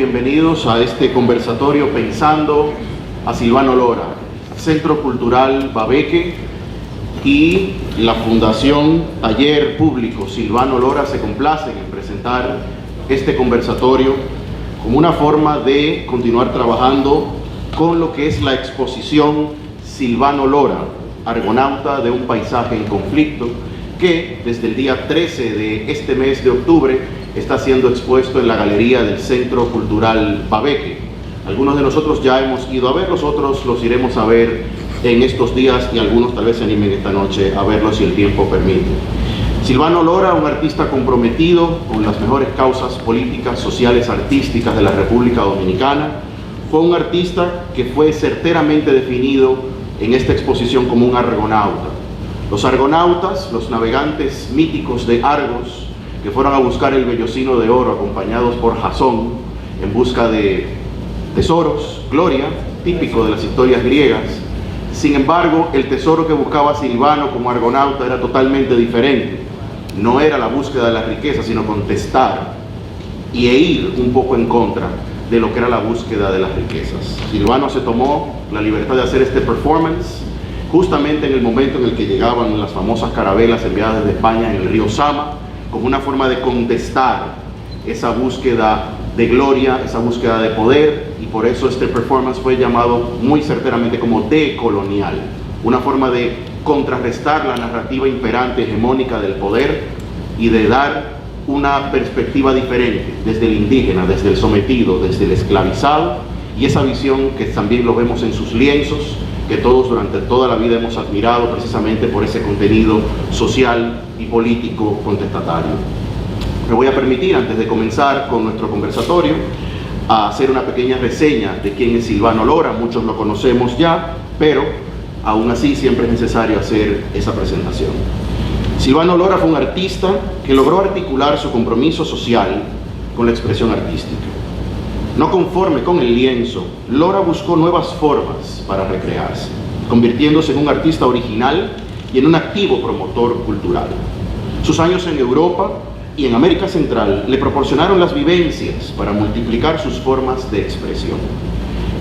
bienvenidos a este conversatorio Pensando a Silvano Lora, Centro Cultural Babeque y la Fundación Taller Público Silvano Lora se complacen en presentar este conversatorio como una forma de continuar trabajando con lo que es la exposición Silvano Lora, Argonauta de un paisaje en conflicto, que desde el día 13 de este mes de octubre está siendo expuesto en la galería del Centro Cultural Babeque. Algunos de nosotros ya hemos ido a verlos, otros los iremos a ver en estos días y algunos tal vez se animen esta noche a verlos si el tiempo permite. Silvano Lora, un artista comprometido con las mejores causas políticas, sociales, artísticas de la República Dominicana, fue un artista que fue certeramente definido en esta exposición como un argonauta. Los argonautas, los navegantes míticos de Argos, que fueron a buscar el vellocino de oro acompañados por Jasón en busca de tesoros, gloria, típico de las historias griegas. Sin embargo, el tesoro que buscaba Silvano como argonauta era totalmente diferente. No era la búsqueda de la riqueza, sino contestar e ir un poco en contra de lo que era la búsqueda de las riquezas. Silvano se tomó la libertad de hacer este performance justamente en el momento en el que llegaban las famosas carabelas enviadas desde España en el río Sama, como una forma de contestar esa búsqueda de gloria, esa búsqueda de poder, y por eso este performance fue llamado muy certeramente como decolonial, una forma de contrarrestar la narrativa imperante hegemónica del poder y de dar una perspectiva diferente desde el indígena, desde el sometido, desde el esclavizado, y esa visión que también lo vemos en sus lienzos, que todos durante toda la vida hemos admirado precisamente por ese contenido social y político contestatario. Me voy a permitir, antes de comenzar con nuestro conversatorio, a hacer una pequeña reseña de quién es Silvano Lora. Muchos lo conocemos ya, pero aún así siempre es necesario hacer esa presentación. Silvano Lora fue un artista que logró articular su compromiso social con la expresión artística. No conforme con el lienzo, Lora buscó nuevas formas para recrearse, convirtiéndose en un artista original y en un activo promotor cultural. Sus años en Europa y en América Central le proporcionaron las vivencias para multiplicar sus formas de expresión.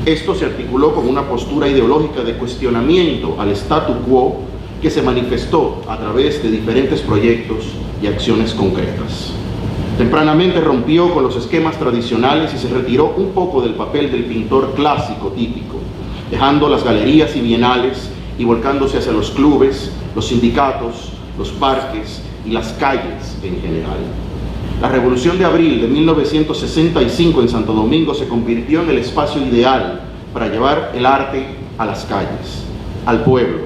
Esto se articuló con una postura ideológica de cuestionamiento al statu quo que se manifestó a través de diferentes proyectos y acciones concretas. Tempranamente rompió con los esquemas tradicionales y se retiró un poco del papel del pintor clásico típico, dejando las galerías y bienales y volcándose hacia los clubes, los sindicatos, los parques y las calles en general. La Revolución de Abril de 1965 en Santo Domingo se convirtió en el espacio ideal para llevar el arte a las calles, al pueblo.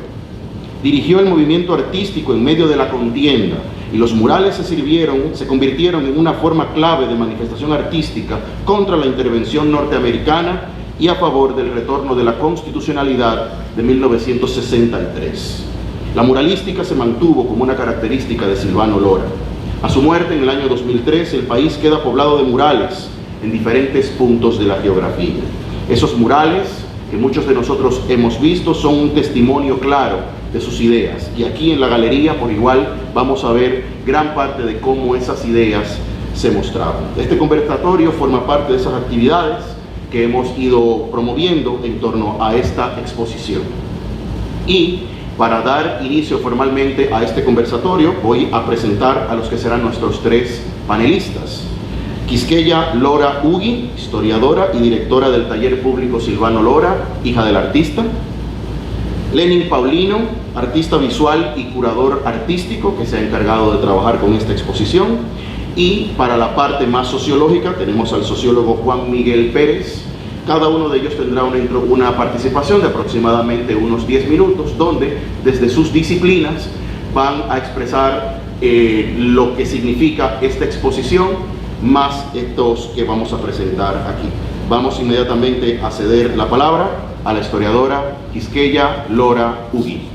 Dirigió el movimiento artístico en medio de la contienda y los murales se convirtieron en una forma clave de manifestación artística contra la intervención norteamericana y a favor del retorno de la constitucionalidad de 1963. La muralística se mantuvo como una característica de Silvano Lora. A su muerte en el año 2003, el país queda poblado de murales en diferentes puntos de la geografía. Esos murales, que muchos de nosotros hemos visto, son un testimonio claro de sus ideas. Y aquí en la galería, por igual, vamos a ver gran parte de cómo esas ideas se mostraban. Este conversatorio forma parte de esas actividades que hemos ido promoviendo en torno a esta exposición. Y para dar inicio formalmente a este conversatorio, voy a presentar a los que serán nuestros tres panelistas. Quisqueya Lora Ugui, historiadora y directora del Taller Público Silvano Lora, hija del artista. Lenin Paulino, artista visual y curador artístico que se ha encargado de trabajar con esta exposición. Y para la parte más sociológica tenemos al sociólogo Juan Miguel Pérez. Cada uno de ellos tendrá una participación de aproximadamente unos 10 minutos, donde desde sus disciplinas van a expresar lo que significa esta exposición, más estos que vamos a presentar aquí. Vamos inmediatamente a ceder la palabra a la historiadora Quisqueya Lora Ugui.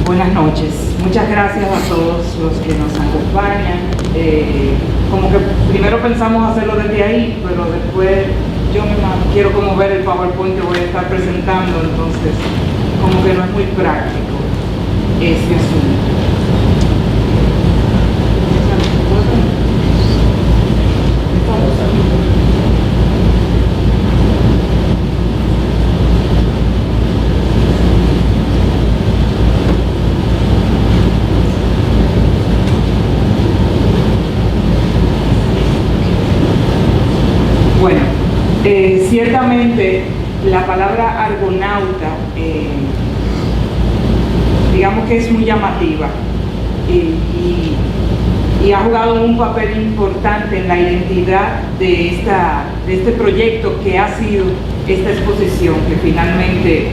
Buenas noches. Muchas gracias a todos los que nos acompañan. Como que primero pensamos hacerlo desde ahí, pero después yo misma quiero como ver el PowerPoint que voy a estar presentando, entonces como que no es muy práctico ese asunto. Bueno, ciertamente la palabra argonauta, digamos que es muy llamativa y ha jugado un papel importante en la identidad de este proyecto que ha sido esta exposición que finalmente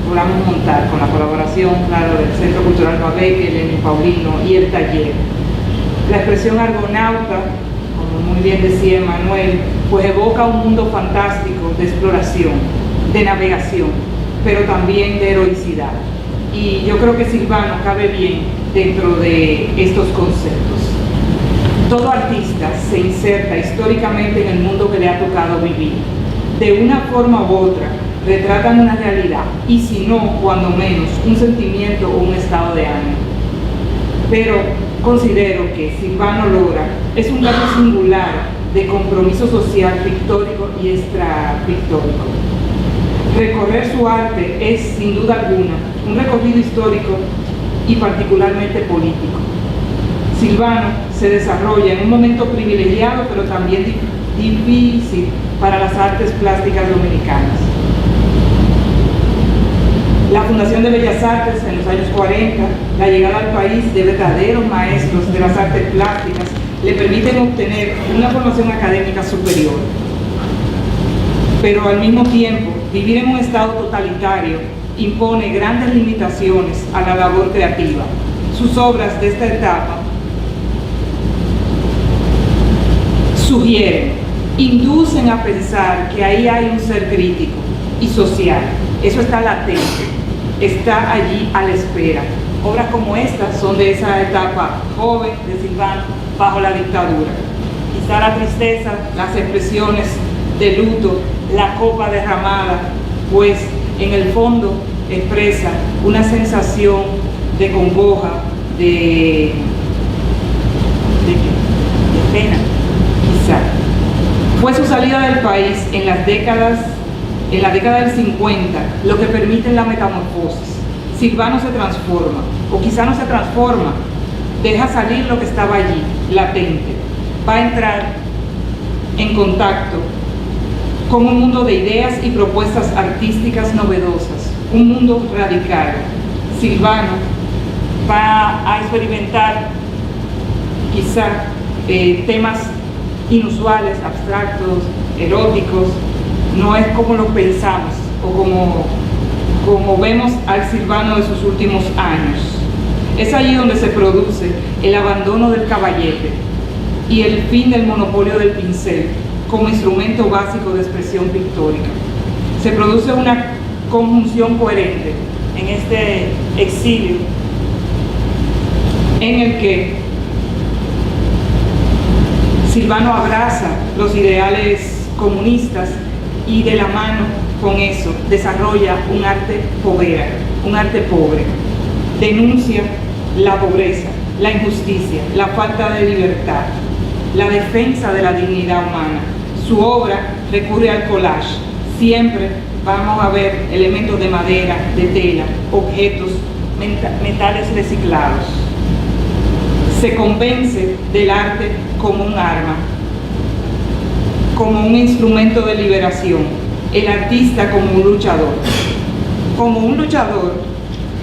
logramos montar con la colaboración, claro, del Centro Cultural Babeque, Lenin Paulino y el taller. La expresión argonauta, como muy bien decía Emanuel, pues evoca un mundo fantástico de exploración, de navegación, pero también de heroicidad. Y yo creo que Silvano cabe bien dentro de estos conceptos. Todo artista se inserta históricamente en el mundo que le ha tocado vivir. De una forma u otra, retratan una realidad, y si no, cuando menos, un sentimiento o un estado de ánimo. Pero considero que Silvano Lora es un caso singular de compromiso social pictórico y extrapictórico. Recorrer su arte es, sin duda alguna, un recorrido histórico y particularmente político. Silvano se desarrolla en un momento privilegiado, pero también difícil para las artes plásticas dominicanas. La Fundación de Bellas Artes en los años 40, la llegada al país de verdaderos maestros de las artes plásticas, le permiten obtener una formación académica superior. Pero al mismo tiempo, vivir en un estado totalitario impone grandes limitaciones a la labor creativa. Sus obras de esta etapa sugieren, inducen a pensar que ahí hay un ser crítico y social. Eso está latente, está allí a la espera. Obras como estas son de esa etapa joven de Silvano bajo la dictadura. Quizá la tristeza, las expresiones de luto, la copa derramada, pues en el fondo expresa una sensación de congoja, de pena, quizá. Fue su salida del país en la década del 50 lo que permite la metamorfosis. Silvano se transforma, o quizá no se transforma, deja salir lo que estaba allí, latente. Va a entrar en contacto con un mundo de ideas y propuestas artísticas novedosas, un mundo radical. Silvano va a experimentar quizá temas inusuales, abstractos, eróticos. No es como lo pensamos o como vemos al Silvano de sus últimos años. Es allí donde se produce el abandono del caballete y el fin del monopolio del pincel como instrumento básico de expresión pictórica. Se produce una conjunción coherente en este exilio en el que Silvano abraza los ideales comunistas y de la mano con eso desarrolla un arte povera, un arte pobre. Denuncia la pobreza, la injusticia, la falta de libertad, la defensa de la dignidad humana. Su obra recurre al collage. Siempre vamos a ver elementos de madera, de tela, objetos, metales reciclados. Se convence del arte como un arma, como un instrumento de liberación, el artista como un luchador. Como un luchador,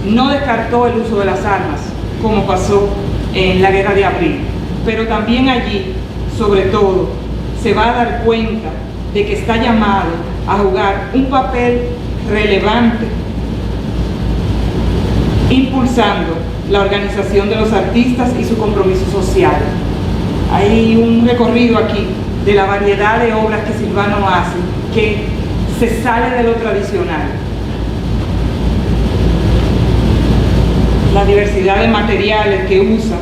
no descartó el uso de las armas, como pasó en la Guerra de Abril, pero también allí, sobre todo, se va a dar cuenta de que está llamado a jugar un papel relevante, impulsando la organización de los artistas y su compromiso social. Hay un recorrido aquí de la variedad de obras que Silvano hace, que se sale de lo tradicional. La diversidad de materiales que usa,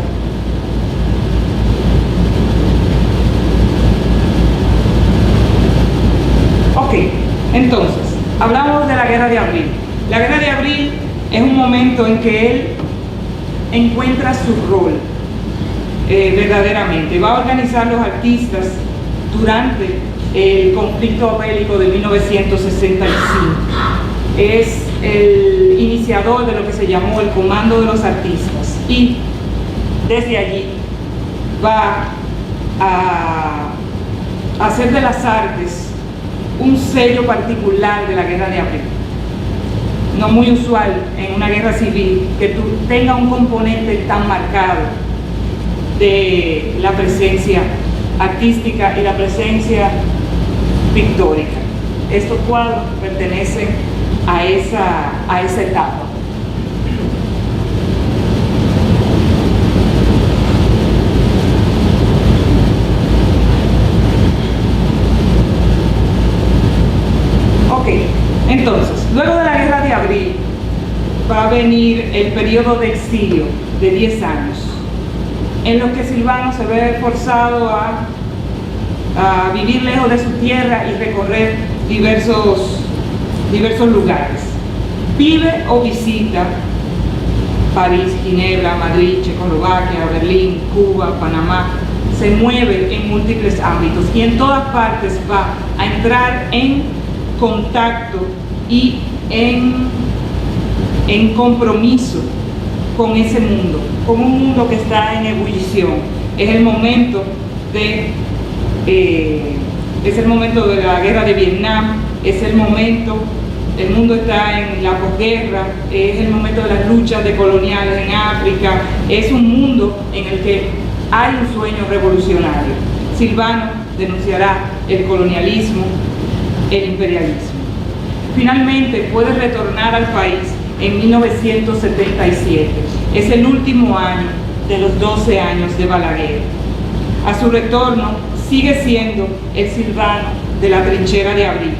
Entonces, hablamos de la Guerra de Abril. La Guerra de Abril es un momento en que él encuentra su rol verdaderamente. Va a organizar los artistas durante el conflicto bélico de 1965. Es el iniciador de lo que se llamó el Comando de los Artistas y desde allí va a hacer de las artes un sello particular de la Guerra de Abril. No muy usual en una guerra civil que tú tengas un componente tan marcado de la presencia artística y la presencia pictórica. Estos cuadros pertenecen a esa etapa. Ok, entonces, luego de la Guerra de Abril va a venir el periodo de exilio de 10 años, en los que Silvano se ve forzado a vivir lejos de su tierra y recorrer diversos lugares. Vive o visita París, Ginebra, Madrid, Checoslovaquia, Berlín, Cuba, Panamá. Se mueve en múltiples ámbitos y en todas partes va a entrar en contacto y en compromiso con ese mundo, con un mundo que está en ebullición. Es el momento de la guerra de Vietnam, el mundo está en la posguerra, es el momento de las luchas decoloniales en África, es un mundo en el que hay un sueño revolucionario. Silvano denunciará el colonialismo, el imperialismo. Finalmente puede retornar al país en 1977. Es el último año de los 12 años de Balaguer. A su retorno sigue siendo el Silvano de la trinchera de Abril.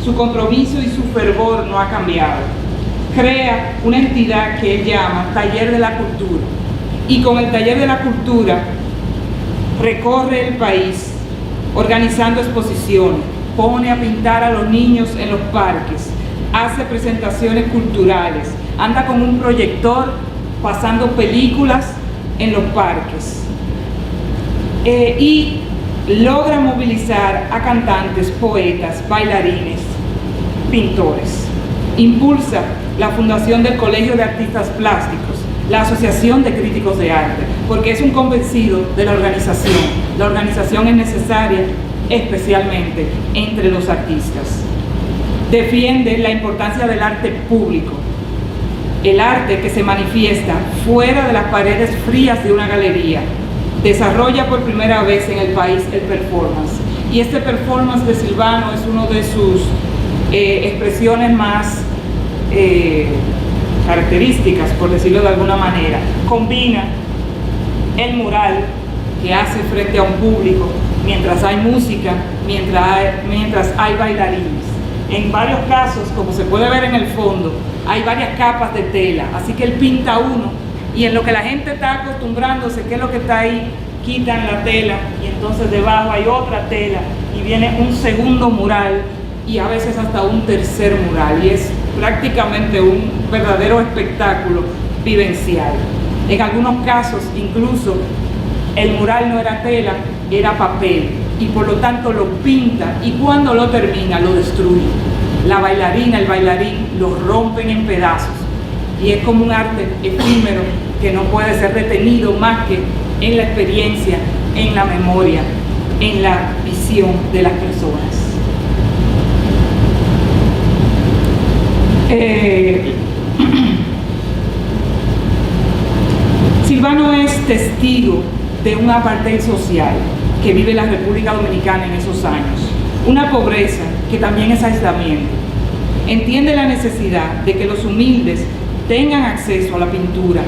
Su compromiso y su fervor no ha cambiado. Crea una entidad que él llama Taller de la Cultura, y con el Taller de la Cultura recorre el país organizando exposiciones, pone a pintar a los niños en los parques, hace presentaciones culturales, anda con un proyector pasando películas en los parques y logra movilizar a cantantes, poetas, bailarines, pintores. Impulsa la fundación del Colegio de Artistas Plásticos, la Asociación de Críticos de Arte, porque es un convencido de la organización. La organización es necesaria, especialmente entre los artistas. Defiende la importancia del arte público, el arte que se manifiesta fuera de las paredes frías de una galería. Desarrolla por primera vez en el país el performance, y este performance de Silvano es uno de sus expresiones más características, por decirlo de alguna manera. Combina el mural que hace frente a un público mientras hay música, mientras hay bailarines. En varios casos, como se puede ver en el fondo, hay varias capas de tela, así que él pinta uno y en lo que la gente está acostumbrándose, qué es lo que está ahí, quitan la tela y entonces debajo hay otra tela y viene un segundo mural y a veces hasta un tercer mural, y es prácticamente un verdadero espectáculo vivencial. En algunos casos incluso el mural no era tela, era papel, y por lo tanto lo pinta, y cuando lo termina lo destruye. La bailarina, el bailarín lo rompen en pedazos, y es como un arte efímero que no puede ser retenido más que en la experiencia, en la memoria, en la visión de las personas. Silvano es testigo de un apartheid social que vive la República Dominicana en esos años, una pobreza que también es aislamiento. Entiende la necesidad de que los humildes tengan acceso a la pintura,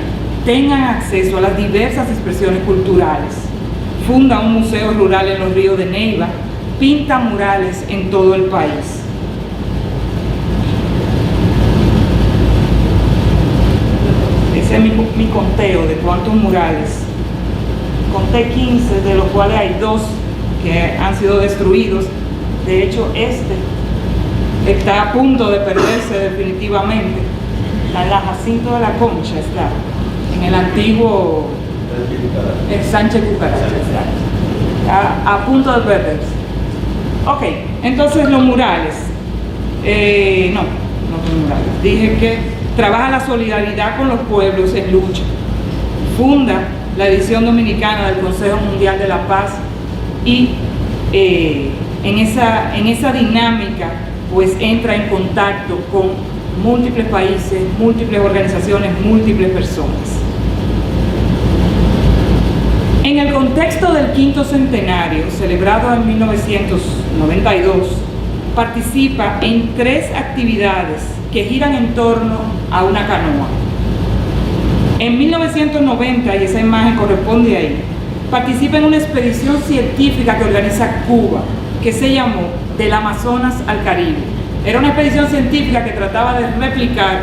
tengan acceso a las diversas expresiones culturales. Funda un museo rural en los ríos de Neiva, pinta murales en todo el país. Ese es mi conteo de cuántos murales. Conté 15, de los cuales hay 2 que han sido destruidos. De hecho, este está a punto de perderse definitivamente. La Jacinto de la Concha está en el antiguo Sánchez Cucaracha, está a punto de perderse. Ok, entonces los murales. No son murales. Dije que trabaja la solidaridad con los pueblos en lucha. Funda la edición dominicana del Consejo Mundial de la Paz y en esa dinámica pues entra en contacto con múltiples países, múltiples organizaciones, múltiples personas. En el contexto del quinto centenario, celebrado en 1992, participa en 3 actividades que giran en torno a una canoa. En 1990, y esa imagen corresponde ahí, participa en una expedición científica que organiza Cuba, que se llamó Del Amazonas al Caribe. Era una expedición científica que trataba de replicar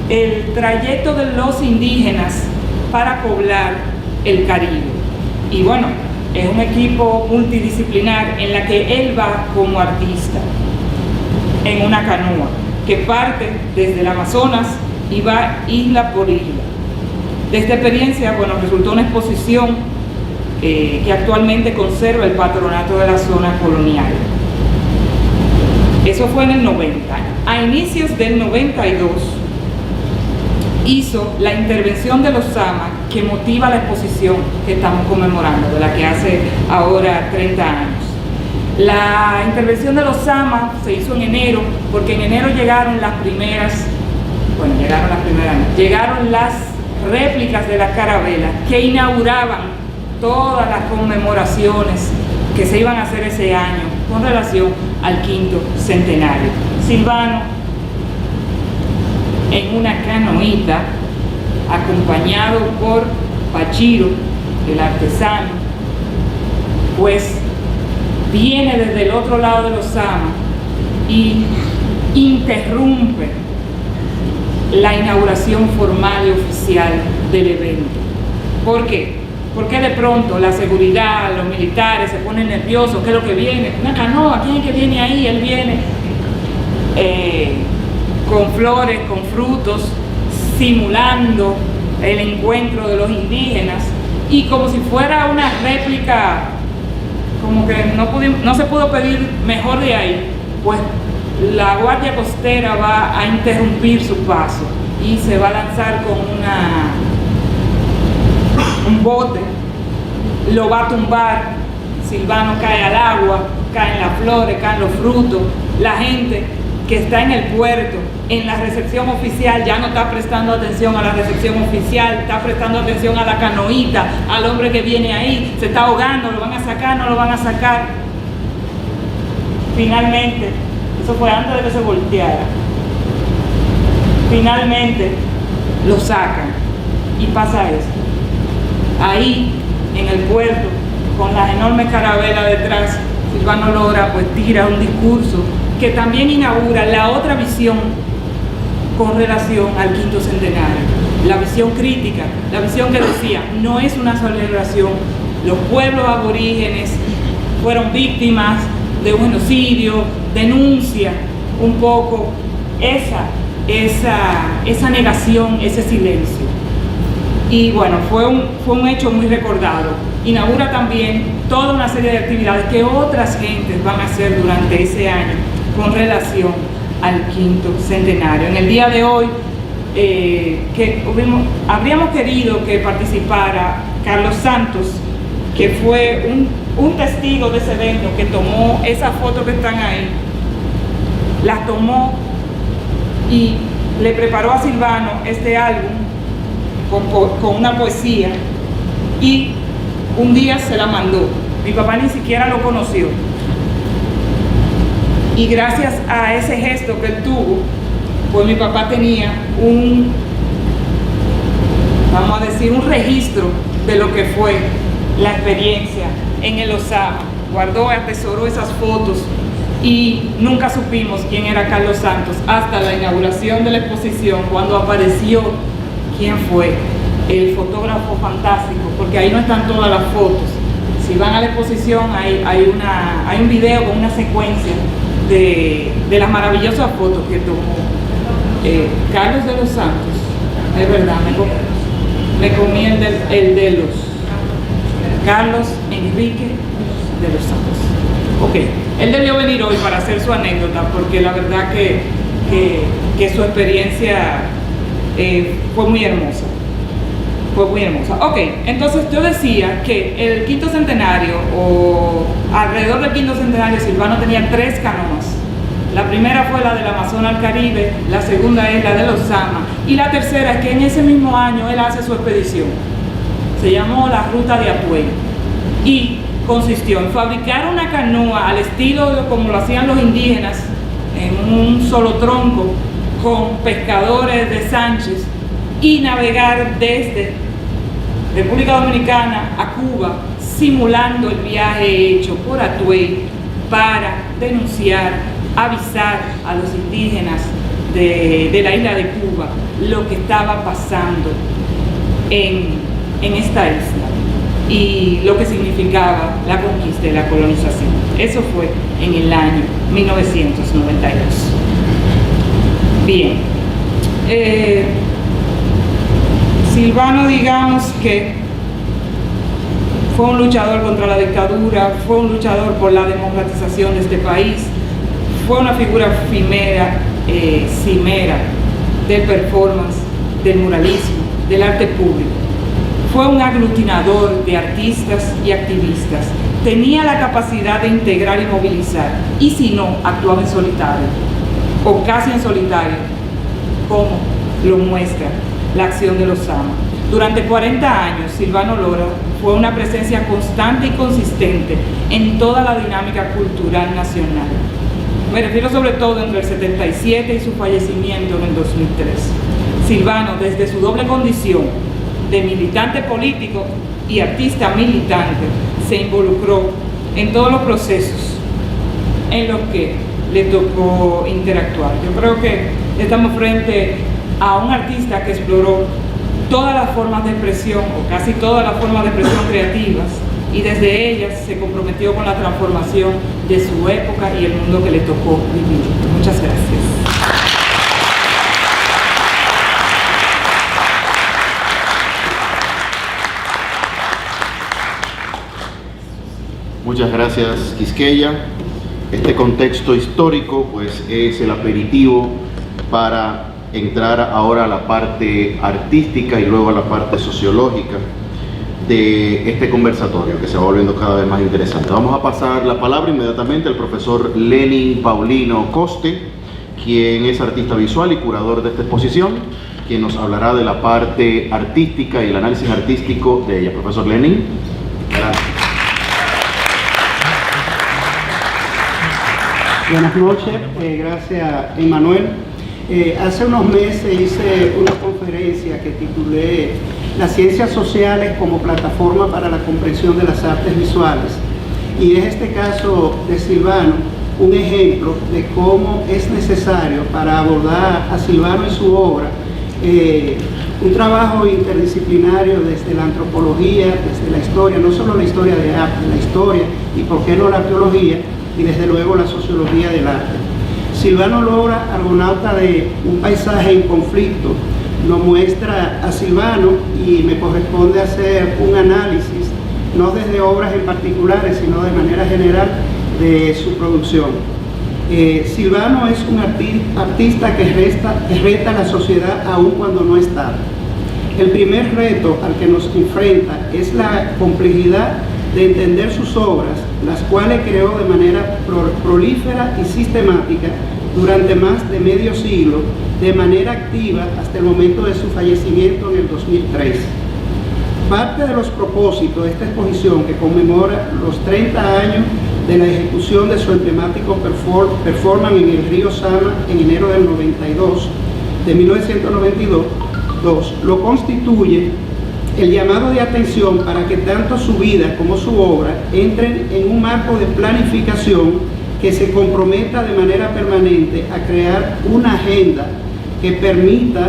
el trayecto de los indígenas para poblar el Caribe. Y bueno, es un equipo multidisciplinar en la que él va como artista en una canoa que parte desde el Amazonas y va isla por isla. De esta experiencia, bueno, resultó una exposición que actualmente conserva el patronato de la zona colonial. Eso fue en el 90. A inicios del 92 hizo la intervención de los Sama que motiva la exposición que estamos conmemorando, de la que hace ahora 30 años. La intervención de los Sama se hizo en enero, porque en enero llegaron las réplicas de la carabela que inauguraban todas las conmemoraciones que se iban a hacer ese año con relación al quinto centenario. Silvano, en una canoita, acompañado por Pachiro, el artesano, pues viene desde el otro lado de los Sama y interrumpe la inauguración formal y oficial del evento. ¿Por qué? Porque de pronto la seguridad, los militares se ponen nerviosos. ¿Qué es lo que viene? Una canoa, ¿quién es que viene ahí? Él viene con flores, con frutos, simulando el encuentro de los indígenas, y como si fuera una réplica, como que no se pudo pedir mejor de ahí, pues la Guardia Costera va a interrumpir su paso y se va a lanzar con un bote, lo va a tumbar. Silvano cae al agua, caen las flores, caen los frutos. La gente que está en el puerto, en la recepción oficial, ya no está prestando atención a la recepción oficial, está prestando atención a la canoita, al hombre que viene ahí, se está ahogando, lo van a sacar, no lo van a sacar. Finalmente, eso fue antes de que se volteara, finalmente lo sacan y pasa esto. Ahí, en el puerto, con las enormes carabelas detrás, Silvano Lora pues tira un discurso que también inaugura la otra visión con relación al quinto centenario, la visión crítica, la visión que decía, no es una celebración, los pueblos aborígenes fueron víctimas de un genocidio, denuncia un poco esa negación, ese silencio. Y bueno, fue un hecho muy recordado. Inaugura también toda una serie de actividades que otras gentes van a hacer durante ese año con relación al quinto centenario. En el día de hoy, habríamos querido que participara Carlos Santos, que fue un testigo de ese evento, que tomó esas fotos que están ahí, las tomó y le preparó a Silvano este álbum con una poesía, y un día se la mandó. Mi papá ni siquiera lo conoció, y gracias a ese gesto que él tuvo, pues mi papá tenía un registro de lo que fue la experiencia en el Osama. Guardó, atesoró esas fotos, y nunca supimos quién era Carlos Santos hasta la inauguración de la exposición, cuando apareció quién fue el fotógrafo fantástico, porque ahí no están todas las fotos. Si van a la exposición hay un video con una secuencia de las maravillosas fotos que tomó Carlos de los Santos. Es verdad, me comí el de los Carlos Enrique de los Santos. Ok, él debió venir hoy para hacer su anécdota, porque la verdad que su experiencia fue muy hermosa. Ok, entonces yo decía que el quinto centenario, o alrededor del quinto centenario, Silvano tenía 3 canoas. La primera fue la del Amazonas al Caribe, la segunda es la de los Sama, y la tercera es que en ese mismo año él hace su expedición. Se llamó la Ruta de Atuey y consistió en fabricar una canoa al estilo de como lo hacían los indígenas, en un solo tronco, con pescadores de Sánchez, y navegar desde República Dominicana a Cuba, simulando el viaje hecho por Atuey para denunciar, avisar a los indígenas de la isla de Cuba lo que estaba pasando en esta isla y lo que significaba la conquista y la colonización. Eso fue en el año 1992. Bien, Silvano, digamos que fue un luchador contra la dictadura, fue un luchador por la democratización de este país, fue una figura cimera del performance, del muralismo, del arte público. Fue un aglutinador de artistas y activistas. Tenía la capacidad de integrar y movilizar, y si no, actuaba en solitario, o casi en solitario, como lo muestra la acción de los Sama. Durante 40 años, Silvano Lora fue una presencia constante y consistente en toda la dinámica cultural nacional. Me refiero sobre todo entre el 77 y su fallecimiento en el 2003. Silvano, desde su doble condición de militante político y artista militante, se involucró en todos los procesos en los que le tocó interactuar. Yo creo que estamos frente a un artista que exploró todas las formas de expresión, o casi todas las formas de expresión creativas, y desde ellas se comprometió con la transformación de su época y el mundo que le tocó vivir. Muchas gracias. Muchas gracias, Quisqueya. Este contexto histórico pues es el aperitivo para entrar ahora a la parte artística y luego a la parte sociológica de este conversatorio, que se va volviendo cada vez más interesante. Vamos a pasar la palabra inmediatamente al profesor Lenin Paulino Coste, quien es artista visual y curador de esta exposición, quien nos hablará de la parte artística y el análisis artístico de ella. Profesor Lenin, adelante. Buenas noches, gracias Emmanuel. Hace unos meses hice una conferencia que titulé Las ciencias sociales como plataforma para la comprensión de las artes visuales, y es este caso de Silvano un ejemplo de cómo es necesario para abordar a Silvano y su obra un trabajo interdisciplinario desde la antropología, desde la historia, no solo la historia de arte, la historia y por qué no la arqueología, y desde luego la sociología del arte. Silvano Lora, argonauta de un paisaje en conflicto, nos muestra a Silvano, y me corresponde hacer un análisis, no desde obras en particulares, sino de manera general de su producción. Silvano es un artista que reta a la sociedad aun cuando no está. El primer reto al que nos enfrenta es la complejidad de entender sus obras, las cuales creó de manera prolífera y sistemática durante más de medio siglo, de manera activa hasta el momento de su fallecimiento en el 2003. Parte de los propósitos de esta exposición, que conmemora los 30 años de la ejecución de su emblemático performance en el río Sama en enero del 1992, lo constituye el llamado de atención para que tanto su vida como su obra entren en un marco de planificación que se comprometa de manera permanente a crear una agenda que permita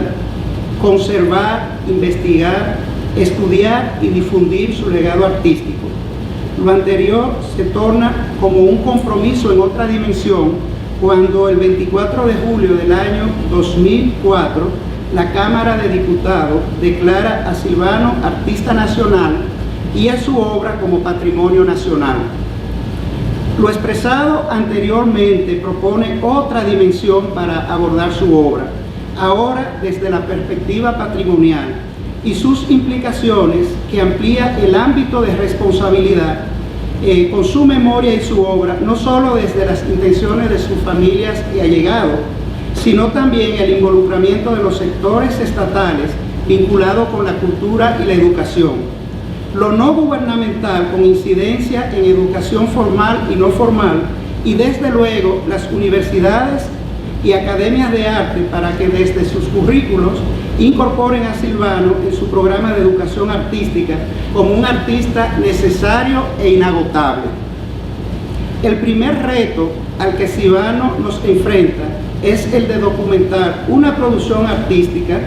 conservar, investigar, estudiar y difundir su legado artístico. Lo anterior se torna como un compromiso en otra dimensión cuando el 24 de julio del año 2004 la Cámara de Diputados declara a Silvano artista nacional y a su obra como patrimonio nacional. Lo expresado anteriormente propone otra dimensión para abordar su obra, ahora desde la perspectiva patrimonial y sus implicaciones, que amplía el ámbito de responsabilidad con su memoria y su obra, no solo desde las intenciones de sus familias y allegados, sino también el involucramiento de los sectores estatales vinculados con la cultura y la educación. Lo no gubernamental con incidencia en educación formal y no formal, y desde luego las universidades y academias de arte, para que desde sus currículos incorporen a Silvano en su programa de educación artística como un artista necesario e inagotable. El primer reto al que Silvano nos enfrenta es el de documentar una producción artística,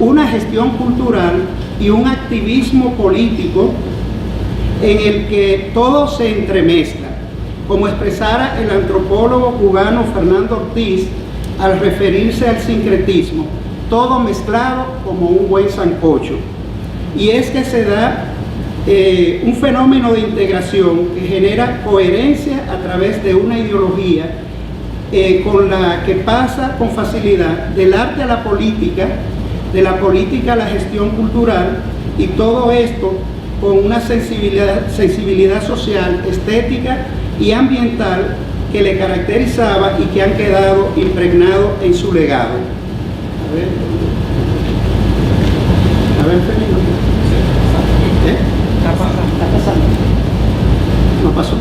una gestión cultural y un activismo político en el que todo se entremezcla, como expresara el antropólogo cubano Fernando Ortiz al referirse al sincretismo, todo mezclado como un buen sancocho. Y es que se da un fenómeno de integración que genera coherencia a través de una ideología con la que pasa con facilidad del arte a la política, de la política a la gestión cultural, y todo esto con una sensibilidad social, estética y ambiental que le caracterizaba y que han quedado impregnados en su legado. A ver, Felipe. Está pasando. No pasó.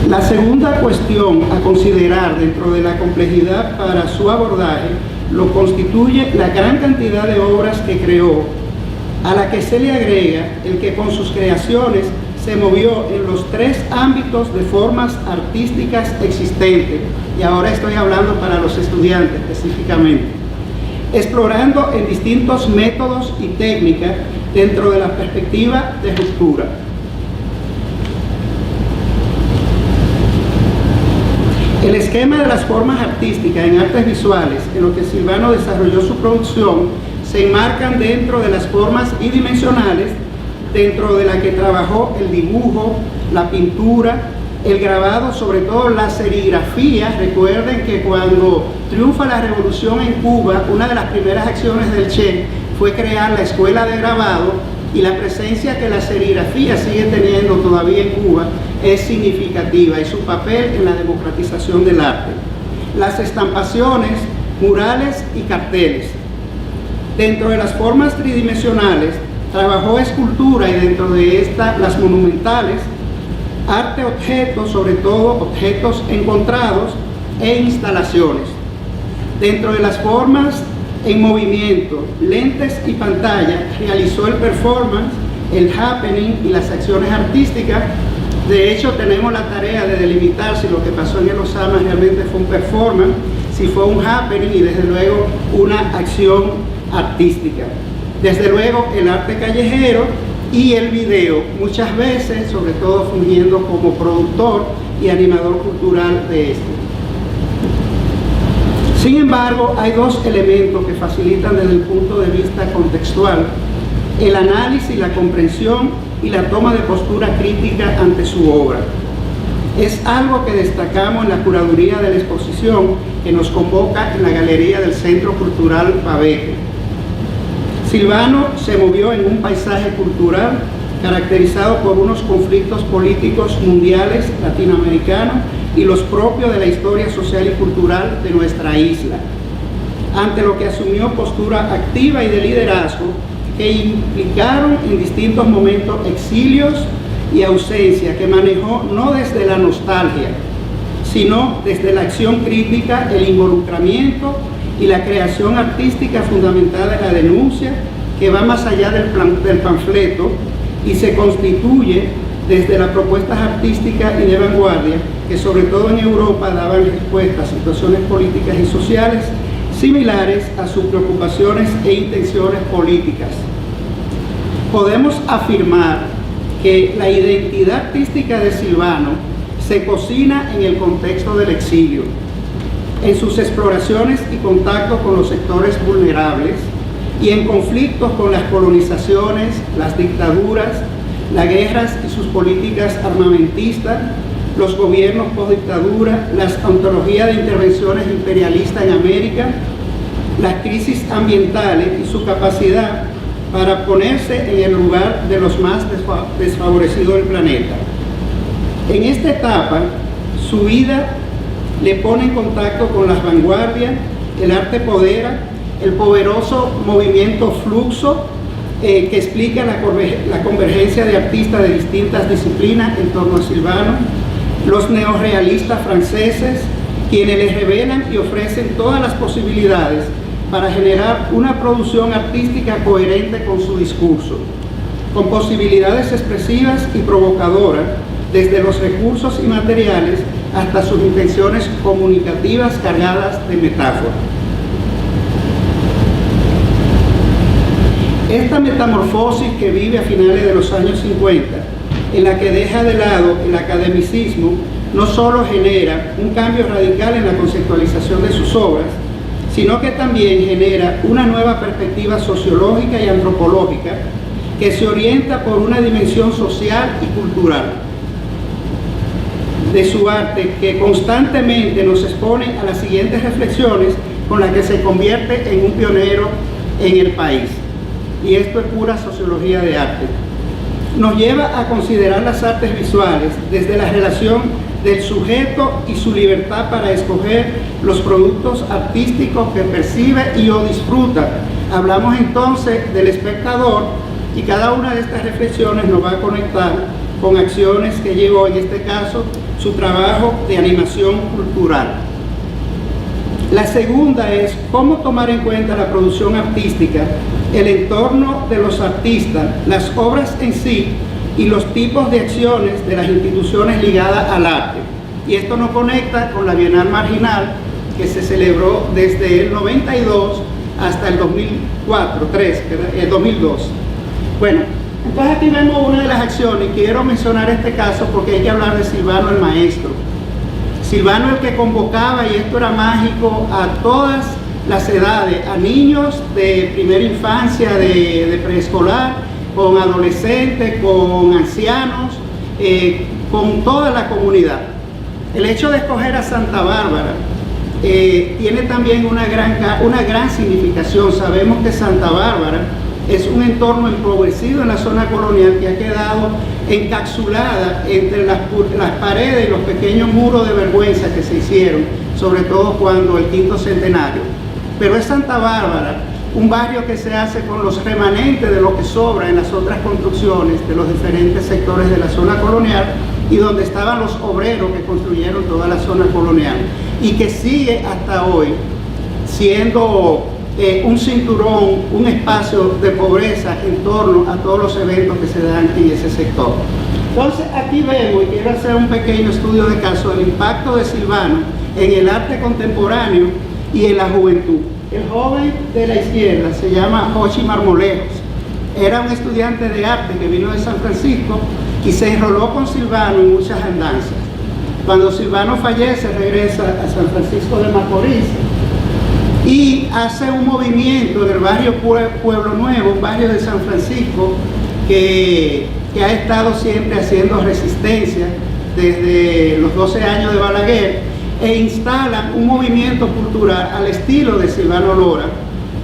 La segunda cuestión a considerar dentro de la complejidad para su abordaje lo constituye la gran cantidad de obras que creó, a la que se le agrega el que con sus creaciones se movió en los tres ámbitos de formas artísticas existentes, y ahora estoy hablando para los estudiantes específicamente, explorando en distintos métodos y técnicas dentro de la perspectiva de ruptura. El esquema de las formas artísticas en artes visuales en lo que Silvano desarrolló su producción se enmarcan dentro de las formas bidimensionales, dentro de la que trabajó el dibujo, la pintura, el grabado, sobre todo la serigrafía. Recuerden que cuando triunfa la revolución en Cuba, una de las primeras acciones del Che fue crear la escuela de grabado, y la presencia que la serigrafía sigue teniendo todavía en Cuba es significativa, y su papel en la democratización del arte. Las estampaciones, murales y carteles. Dentro de las formas tridimensionales, trabajó escultura, y dentro de esta las monumentales, arte objetos, sobre todo objetos encontrados, e instalaciones. Dentro de las formas en movimiento, lentes y pantalla, realizó el performance, el happening y las acciones artísticas. De hecho, tenemos la tarea de delimitar si lo que pasó en el Osama realmente fue un performance, si fue un happening y desde luego una acción artística. Desde luego el arte callejero y el video, muchas veces, sobre todo fungiendo como productor y animador cultural de este. Sin embargo, hay dos elementos que facilitan desde el punto de vista contextual el análisis, la comprensión y la toma de postura crítica ante su obra. Es algo que destacamos en la curaduría de la exposición que nos convoca en la galería del Centro Cultural Babeque. Silvano se movió en un paisaje cultural caracterizado por unos conflictos políticos mundiales, latinoamericanos y los propios de la historia social y cultural de nuestra isla, ante lo que asumió postura activa y de liderazgo que implicaron en distintos momentos exilios y ausencia, que manejó no desde la nostalgia, sino desde la acción crítica, el involucramiento y la creación artística fundamentada en la denuncia, que va más allá del panfleto y se constituye desde las propuestas artísticas y de vanguardia que sobre todo en Europa daban respuesta a situaciones políticas y sociales similares a sus preocupaciones e intenciones políticas. Podemos afirmar que la identidad artística de Silvano se cocina en el contexto del exilio, en sus exploraciones y contactos con los sectores vulnerables y en conflictos con las colonizaciones, las dictaduras, las guerras y sus políticas armamentistas, los gobiernos postdictadura, las ontologías de intervenciones imperialistas en América, las crisis ambientales y su capacidad para ponerse en el lugar de los más desfavorecidos del planeta. En esta etapa, su vida le pone en contacto con las vanguardias, el arte podera, el poderoso movimiento Fluxo, que explica la convergencia de artistas de distintas disciplinas en torno a Silvano, los neorrealistas franceses, quienes les revelan y ofrecen todas las posibilidades para generar una producción artística coherente con su discurso, con posibilidades expresivas y provocadoras, desde los recursos inmateriales hasta sus intenciones comunicativas cargadas de metáfora. Esta metamorfosis que vive a finales de los años 50, en la que deja de lado el academicismo, no solo genera un cambio radical en la conceptualización de sus obras, sino que también genera una nueva perspectiva sociológica y antropológica que se orienta por una dimensión social y cultural de su arte, que constantemente nos expone a las siguientes reflexiones con las que se convierte en un pionero en el país. Y esto es pura sociología de arte. Nos lleva a considerar las artes visuales desde la relación del sujeto y su libertad para escoger los productos artísticos que percibe y o disfruta. Hablamos entonces del espectador, y cada una de estas reflexiones nos va a conectar con acciones que llevó, en este caso, su trabajo de animación cultural. La segunda es cómo tomar en cuenta la producción artística, el entorno de los artistas, las obras en sí y los tipos de acciones de las instituciones ligadas al arte. Y esto nos conecta con la Bienal Marginal, que se celebró desde el 92 hasta el 2002. Bueno, entonces aquí vemos una de las acciones, y quiero mencionar este caso porque hay que hablar de Silvano el maestro. Silvano el que convocaba, y esto era mágico, a todas las edades, a niños de primera infancia, de preescolar, con adolescentes, con ancianos, con toda la comunidad. El hecho de escoger a Santa Bárbara tiene también una gran significación. Sabemos que Santa Bárbara es un entorno empobrecido en la zona colonial que ha quedado encapsulada entre las paredes y los pequeños muros de vergüenza que se hicieron, sobre todo cuando el quinto centenario. Pero es Santa Bárbara, un barrio que se hace con los remanentes de lo que sobra en las otras construcciones de los diferentes sectores de la zona colonial, y donde estaban los obreros que construyeron toda la zona colonial, y que sigue hasta hoy siendo un cinturón, un espacio de pobreza en torno a todos los eventos que se dan en ese sector. Entonces aquí vemos, y quiero hacer un pequeño estudio de caso, del impacto de Silvano en el arte contemporáneo y en la juventud. El joven de la izquierda se llama Jochi Marmolejos. Era un estudiante de arte que vino de San Francisco y se enroló con Silvano en muchas andanzas. Cuando Silvano fallece, regresa a San Francisco de Macorís y hace un movimiento del barrio Pueblo Nuevo, un barrio de San Francisco que ha estado siempre haciendo resistencia desde los 12 años de Balaguer, e instalan un movimiento cultural al estilo de Silvano Lora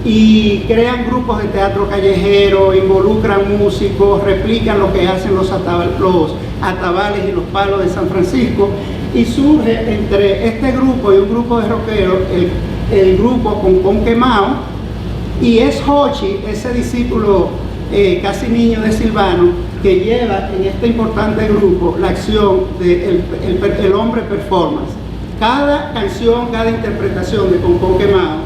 y crean grupos de teatro callejero, involucran músicos, replican lo que hacen los atabales y los palos de San Francisco, y surge entre este grupo y un grupo de rockeros el grupo Con Quemao, y es Jochi, ese discípulo casi niño de Silvano, que lleva en este importante grupo la acción de el hombre performance. Cada canción, cada interpretación de Con Quemao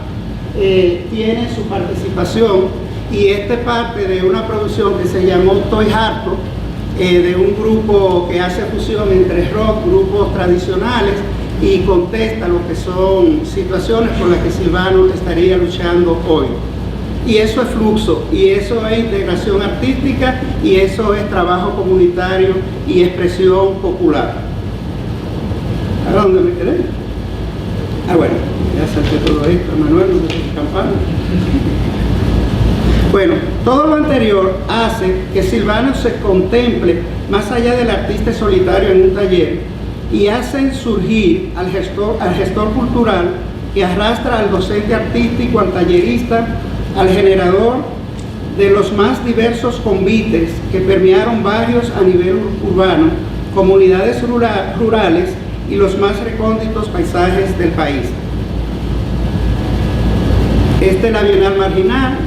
tiene su participación, y este parte de una producción que se llamó Toy Harto, de un grupo que hace fusión entre rock, grupos tradicionales, y contesta lo que son situaciones por las que Silvano estaría luchando hoy. Y eso es fluxo, y eso es integración artística, y eso es trabajo comunitario y expresión popular. ¿A dónde me quedé? Bueno, ya salté todo esto, Manuel, no sé campana. Bueno, todo lo anterior hace que Silvano se contemple más allá del artista solitario en un taller y hacen surgir al gestor cultural que arrastra al docente artístico, al tallerista, al generador de los más diversos convites que permearon barrios a nivel urbano, comunidades rurales y los más recónditos paisajes del país. Esta es la Bienal Marginal,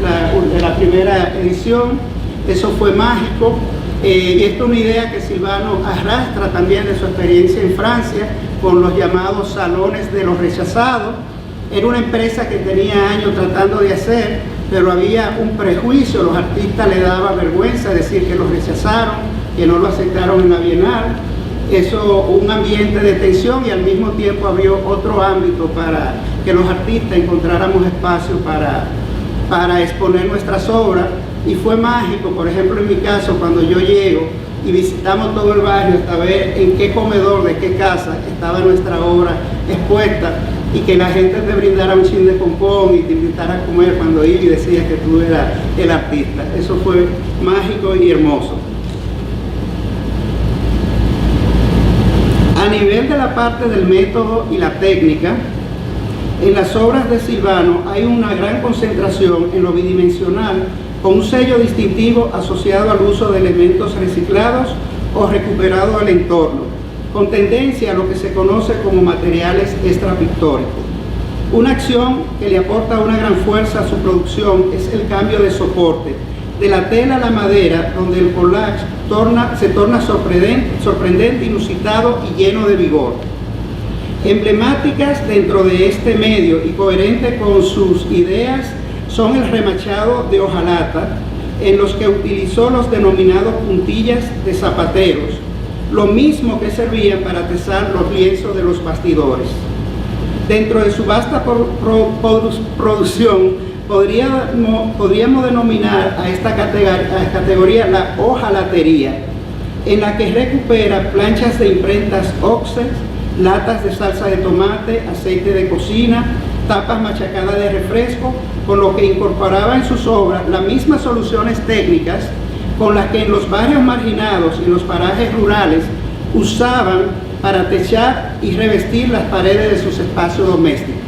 la primera edición. Eso fue mágico, y esta es una idea que Silvano arrastra también de su experiencia en Francia con los llamados salones de los rechazados. Era una empresa que tenía años tratando de hacer, pero había un prejuicio, los artistas le daba vergüenza decir que los rechazaron, que no lo aceptaron en la Bienal. Eso, un ambiente de tensión, y al mismo tiempo abrió otro ámbito para que los artistas encontráramos espacio para exponer nuestras obras, y fue mágico. Por ejemplo, en mi caso, cuando yo llego y visitamos todo el barrio hasta ver en qué comedor de qué casa estaba nuestra obra expuesta, y que la gente te brindara un chin de pompón y te invitara a comer cuando iba y decía que tú eras el artista. Eso fue mágico y hermoso. A nivel de la parte del método y la técnica, en las obras de Silvano hay una gran concentración en lo bidimensional, con un sello distintivo asociado al uso de elementos reciclados o recuperados del entorno, con tendencia a lo que se conoce como materiales extrapictóricos. Una acción que le aporta una gran fuerza a su producción es el cambio de soporte, de la tela a la madera, donde el collage se torna sorprendente, inusitado y lleno de vigor. Emblemáticas dentro de este medio y coherente con sus ideas son el remachado de hojalata, en los que utilizó los denominados puntillas de zapateros, lo mismo que servían para atezar los lienzos de los bastidores. Dentro de su vasta producción, podríamos denominar a esta categoría la hojalatería, en la que recupera planchas de imprentas Oxxo, latas de salsa de tomate, aceite de cocina, tapas machacadas de refresco, con lo que incorporaba en sus obras las mismas soluciones técnicas con las que en los barrios marginados y en los parajes rurales usaban para techar y revestir las paredes de sus espacios domésticos.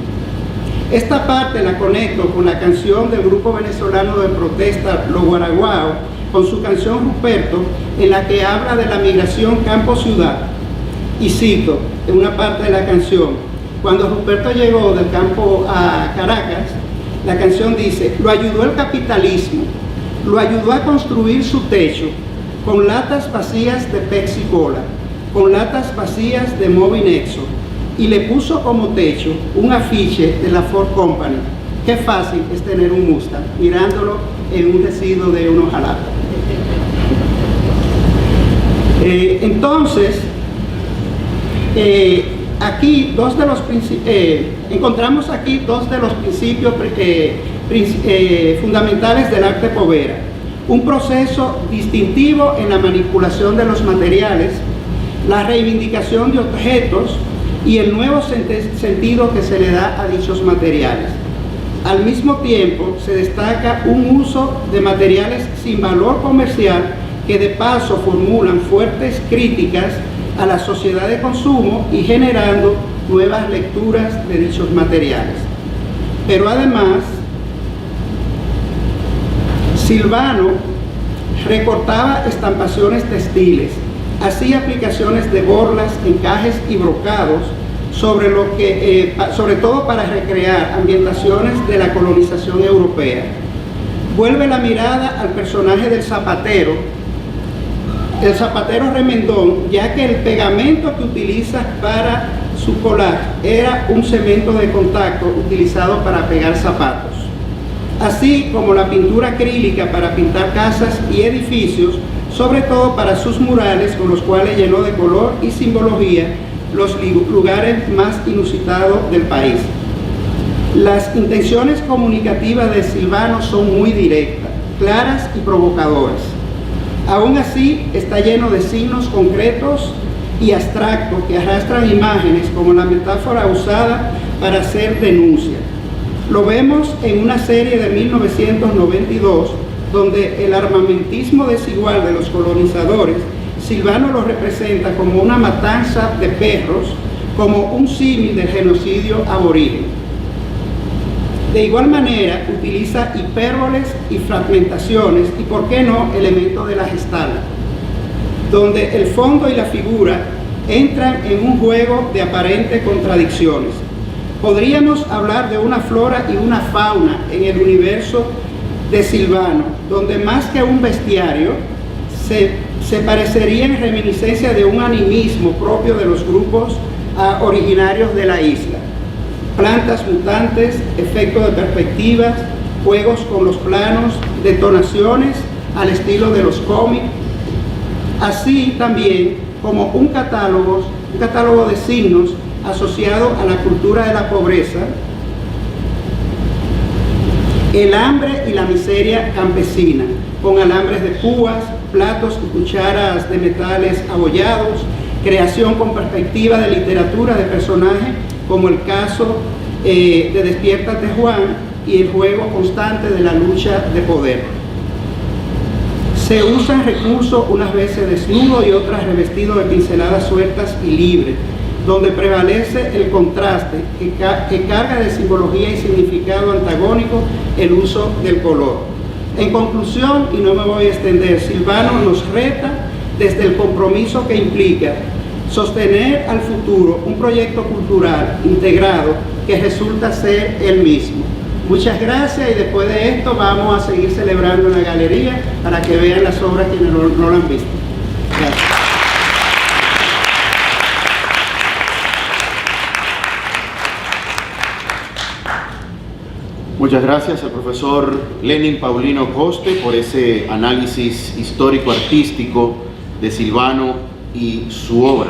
Esta parte la conecto con la canción del grupo venezolano de protesta Los Guaraguao, con su canción Ruperto, en la que habla de la migración campo-ciudad. Y cito en una parte de la canción: cuando Ruperto llegó del campo a Caracas, la canción dice: lo ayudó el capitalismo, lo ayudó a construir su techo, con latas vacías de Pepsi Cola, con latas vacías de Movinexo, y le puso como techo un afiche de la Ford Company. Qué fácil es tener un Mustang, mirándolo en un residuo de una hojalata. Entonces, aquí encontramos aquí dos de los principios fundamentales del arte povera: un proceso distintivo en la manipulación de los materiales, la reivindicación de objetos y el nuevo sentido que se le da a dichos materiales. Al mismo tiempo, se destaca un uso de materiales sin valor comercial que de paso formulan fuertes críticas a la sociedad de consumo y generando nuevas lecturas de dichos materiales. Pero además, Silvano recortaba estampaciones textiles, hacía aplicaciones de borlas, encajes y brocados, sobre todo para recrear ambientaciones de la colonización europea. Vuelve la mirada al personaje del zapatero, el zapatero remendón, ya que el pegamento que utiliza para su collage era un cemento de contacto utilizado para pegar zapatos, así como la pintura acrílica para pintar casas y edificios, sobre todo para sus murales, con los cuales llenó de color y simbología los lugares más inusitados del país. Las intenciones comunicativas de Silvano son muy directas, claras y provocadoras. Aún así, está lleno de signos concretos y abstractos que arrastran imágenes como la metáfora usada para hacer denuncia. Lo vemos en una serie de 1992, donde el armamentismo desigual de los colonizadores, Silvano lo representa como una matanza de perros, como un símil del genocidio aborigen. De igual manera, utiliza hipérboles y fragmentaciones y, por qué no, elementos de la Gestalt, donde el fondo y la figura entran en un juego de aparentes contradicciones. Podríamos hablar de una flora y una fauna en el universo de Silvano, donde más que un bestiario, se parecería en reminiscencia de un animismo propio de los grupos originarios de la isla. Plantas mutantes, efectos de perspectivas, juegos con los planos, detonaciones al estilo de los cómics, así también como un catálogo de signos asociado a la cultura de la pobreza, el hambre y la miseria campesina, con alambres de púas, platos y cucharas de metales abollados, creación con perspectiva de literatura de personajes como el caso de Despiértate Juan y el juego constante de la lucha de poder. Se usan recursos unas veces desnudos y otras revestidos de pinceladas sueltas y libres, donde prevalece el contraste que carga de simbología y significado antagónico el uso del color. En conclusión, y no me voy a extender, Silvano nos reta desde el compromiso que implica sostener al futuro un proyecto cultural integrado que resulta ser el mismo. Muchas gracias, y después de esto vamos a seguir celebrando en la galería para que vean las obras quienes no lo han visto. Gracias. Muchas gracias al profesor Lenin Paulino Coste por ese análisis histórico-artístico de Silvano y su obra.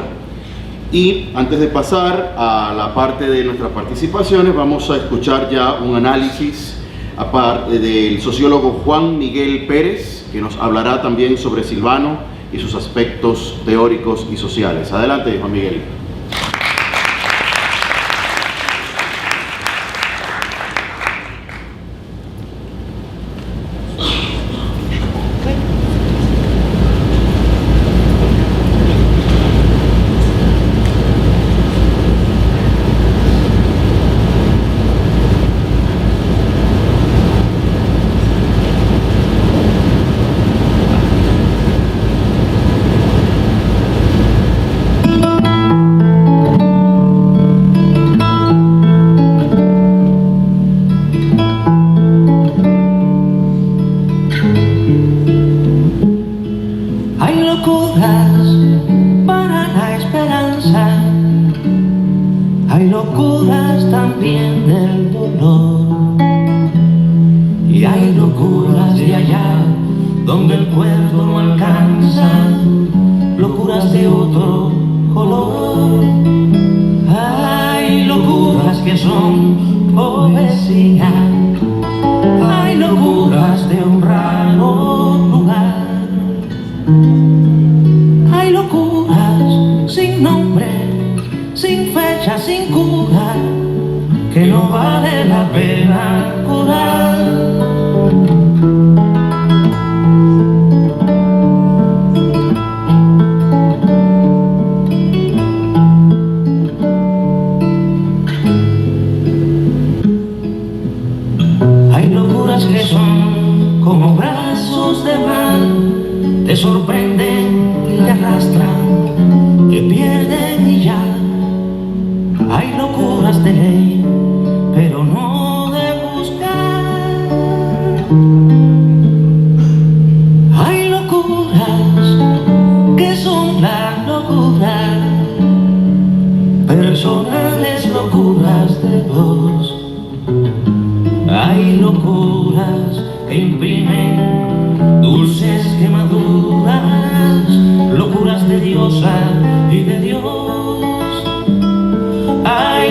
Y antes de pasar a la parte de nuestras participaciones, vamos a escuchar ya un análisis aparte del sociólogo Juan Miguel Pérez, que nos hablará también sobre Silvano y sus aspectos teóricos y sociales. Adelante, Juan Miguel.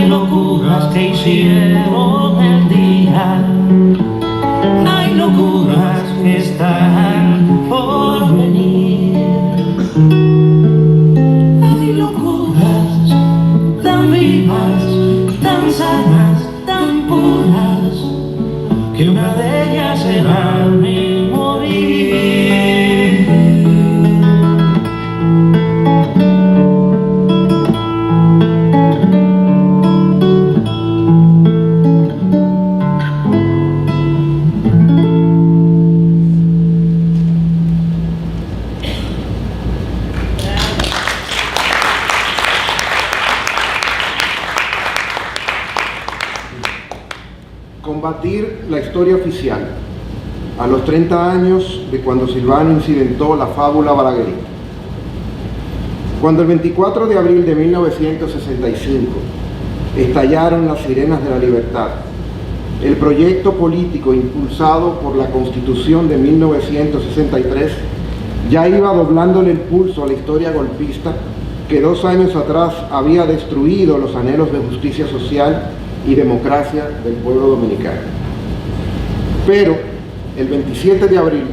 Locuras que hicieron buenas, tan sanas, tan puras, que una de ellas será mi morir. Combatir la historia oficial a los 30 años de cuando Silvano incidentó la fábula balaguerita. Cuando el 24 de abril de 1965 estallaron las sirenas de la libertad, el proyecto político impulsado por la Constitución de 1963 ya iba doblándole el pulso a la historia golpista que 2 años atrás había destruido los anhelos de justicia social y democracia del pueblo dominicano. Pero el 27 de abril,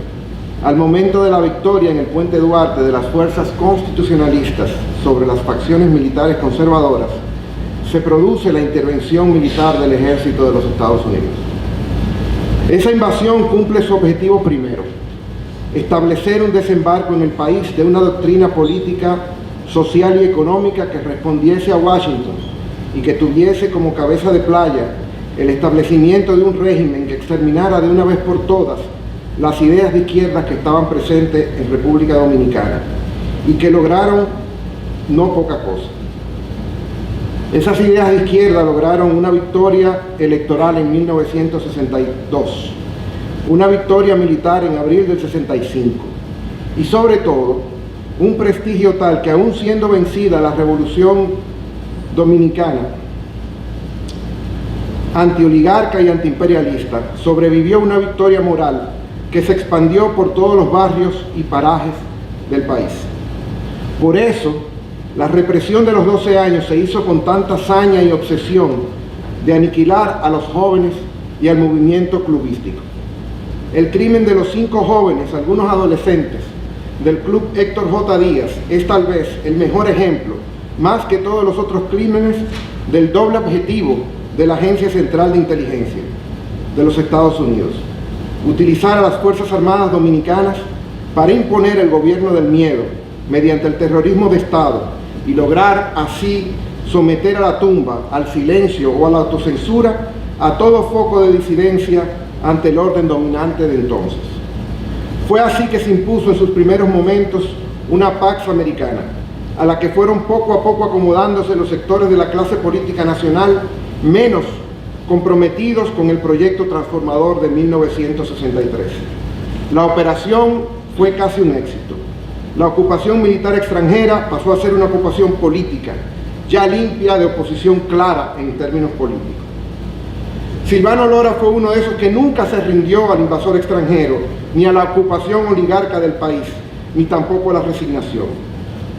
al momento de la victoria en el Puente Duarte de las fuerzas constitucionalistas sobre las facciones militares conservadoras, se produce la intervención militar del ejército de los Estados Unidos. Esa invasión cumple su objetivo primero: establecer un desembarco en el país de una doctrina política, social y económica que respondiese a Washington y que tuviese como cabeza de playa el establecimiento de un régimen que exterminara de una vez por todas las ideas de izquierda que estaban presentes en República Dominicana y que lograron no poca cosa. Esas ideas de izquierda lograron una victoria electoral en 1962, una victoria militar en abril del 65 y sobre todo un prestigio tal que, aún siendo vencida la Revolución Dominicana, antioligarca y antiimperialista, sobrevivió una victoria moral que se expandió por todos los barrios y parajes del país. Por eso, la represión de los 12 años se hizo con tanta saña y obsesión de aniquilar a los jóvenes y al movimiento clubístico. El crimen de los 5 jóvenes, algunos adolescentes, del Club Héctor J. Díaz es tal vez el mejor ejemplo, más que todos los otros crímenes, del doble objetivo de la Agencia Central de Inteligencia de los Estados Unidos: utilizar a las Fuerzas Armadas Dominicanas para imponer el gobierno del miedo mediante el terrorismo de Estado y lograr así someter a la tumba, al silencio o a la autocensura a todo foco de disidencia ante el orden dominante de entonces. Fue así que se impuso en sus primeros momentos una Pax Americana, a la que fueron poco a poco acomodándose los sectores de la clase política nacional menos comprometidos con el proyecto transformador de 1963. La operación fue casi un éxito. La ocupación militar extranjera pasó a ser una ocupación política, ya limpia de oposición clara en términos políticos. Silvano Lora fue uno de esos que nunca se rindió al invasor extranjero, ni a la ocupación oligarca del país, ni tampoco a la resignación.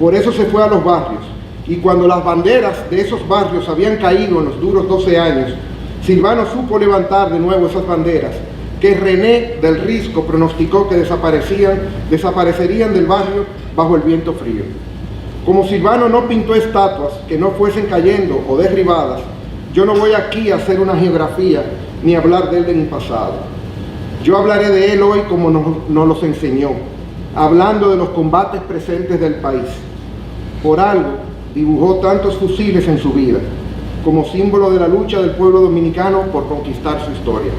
Por eso se fue a los barrios, y cuando las banderas de esos barrios habían caído en los duros 12 años, Silvano supo levantar de nuevo esas banderas que René del Risco pronosticó que desaparecerían del barrio bajo el viento frío. Como Silvano no pintó estatuas que no fuesen cayendo o derribadas, yo no voy aquí a hacer una geografía ni hablar de él en el pasado. Yo hablaré de él hoy como nos los enseñó, hablando de los combates presentes del país. Por algo dibujó tantos fusiles en su vida, como símbolo de la lucha del pueblo dominicano por conquistar su historia.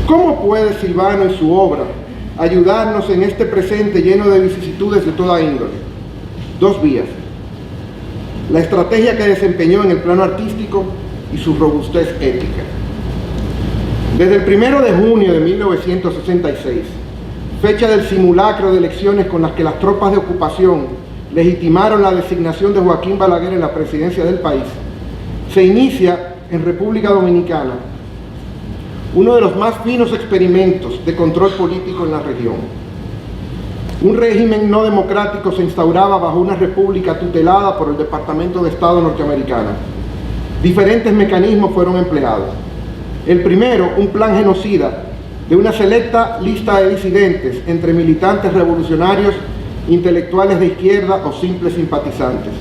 ¿Cómo puede Silvano y su obra ayudarnos en este presente lleno de vicisitudes de toda índole? 2 vías: la estrategia que desempeñó en el plano artístico y su robustez ética. Desde el 1 de junio de 1966, fecha del simulacro de elecciones con las que las tropas de ocupación legitimaron la designación de Joaquín Balaguer en la presidencia del país, se inicia en República Dominicana uno de los más finos experimentos de control político en la región. Un régimen no democrático se instauraba bajo una república tutelada por el Departamento de Estado norteamericano. Diferentes mecanismos fueron empleados. El primero, un plan genocida de una selecta lista de disidentes entre militantes revolucionarios, intelectuales de izquierda o simples simpatizantes.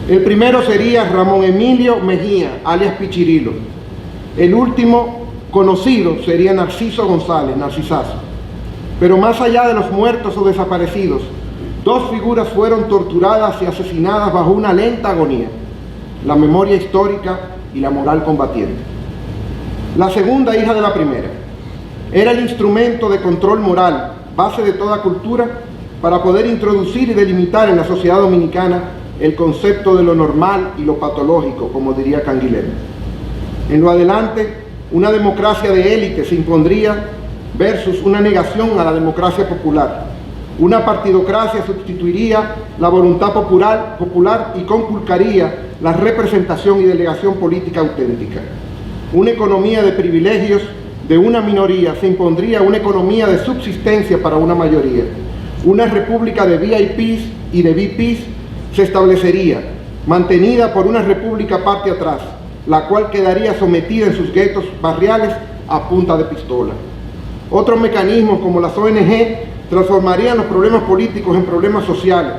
El primero sería Ramón Emilio Mejía, alias Pichirilo. El último conocido sería Narciso González, Narcisazo. Pero más allá de los muertos o desaparecidos, dos figuras fueron torturadas y asesinadas bajo una lenta agonía: la memoria histórica y la moral combatiente. La segunda, hija de la primera, era el instrumento de control moral, base de toda cultura, para poder introducir y delimitar en la sociedad dominicana el concepto de lo normal y lo patológico, como diría Canguilhem. En lo adelante, una democracia de élite se impondría versus una negación a la democracia popular. Una partidocracia sustituiría la voluntad popular y conculcaría la representación y delegación política auténtica. Una economía de privilegios de una minoría se impondría una economía de subsistencia para una mayoría. Una república de VIPs y de VPs se establecería, mantenida por una república parte atrás, la cual quedaría sometida en sus guetos barriales a punta de pistola. Otros mecanismos como las ONG transformarían los problemas políticos en problemas sociales,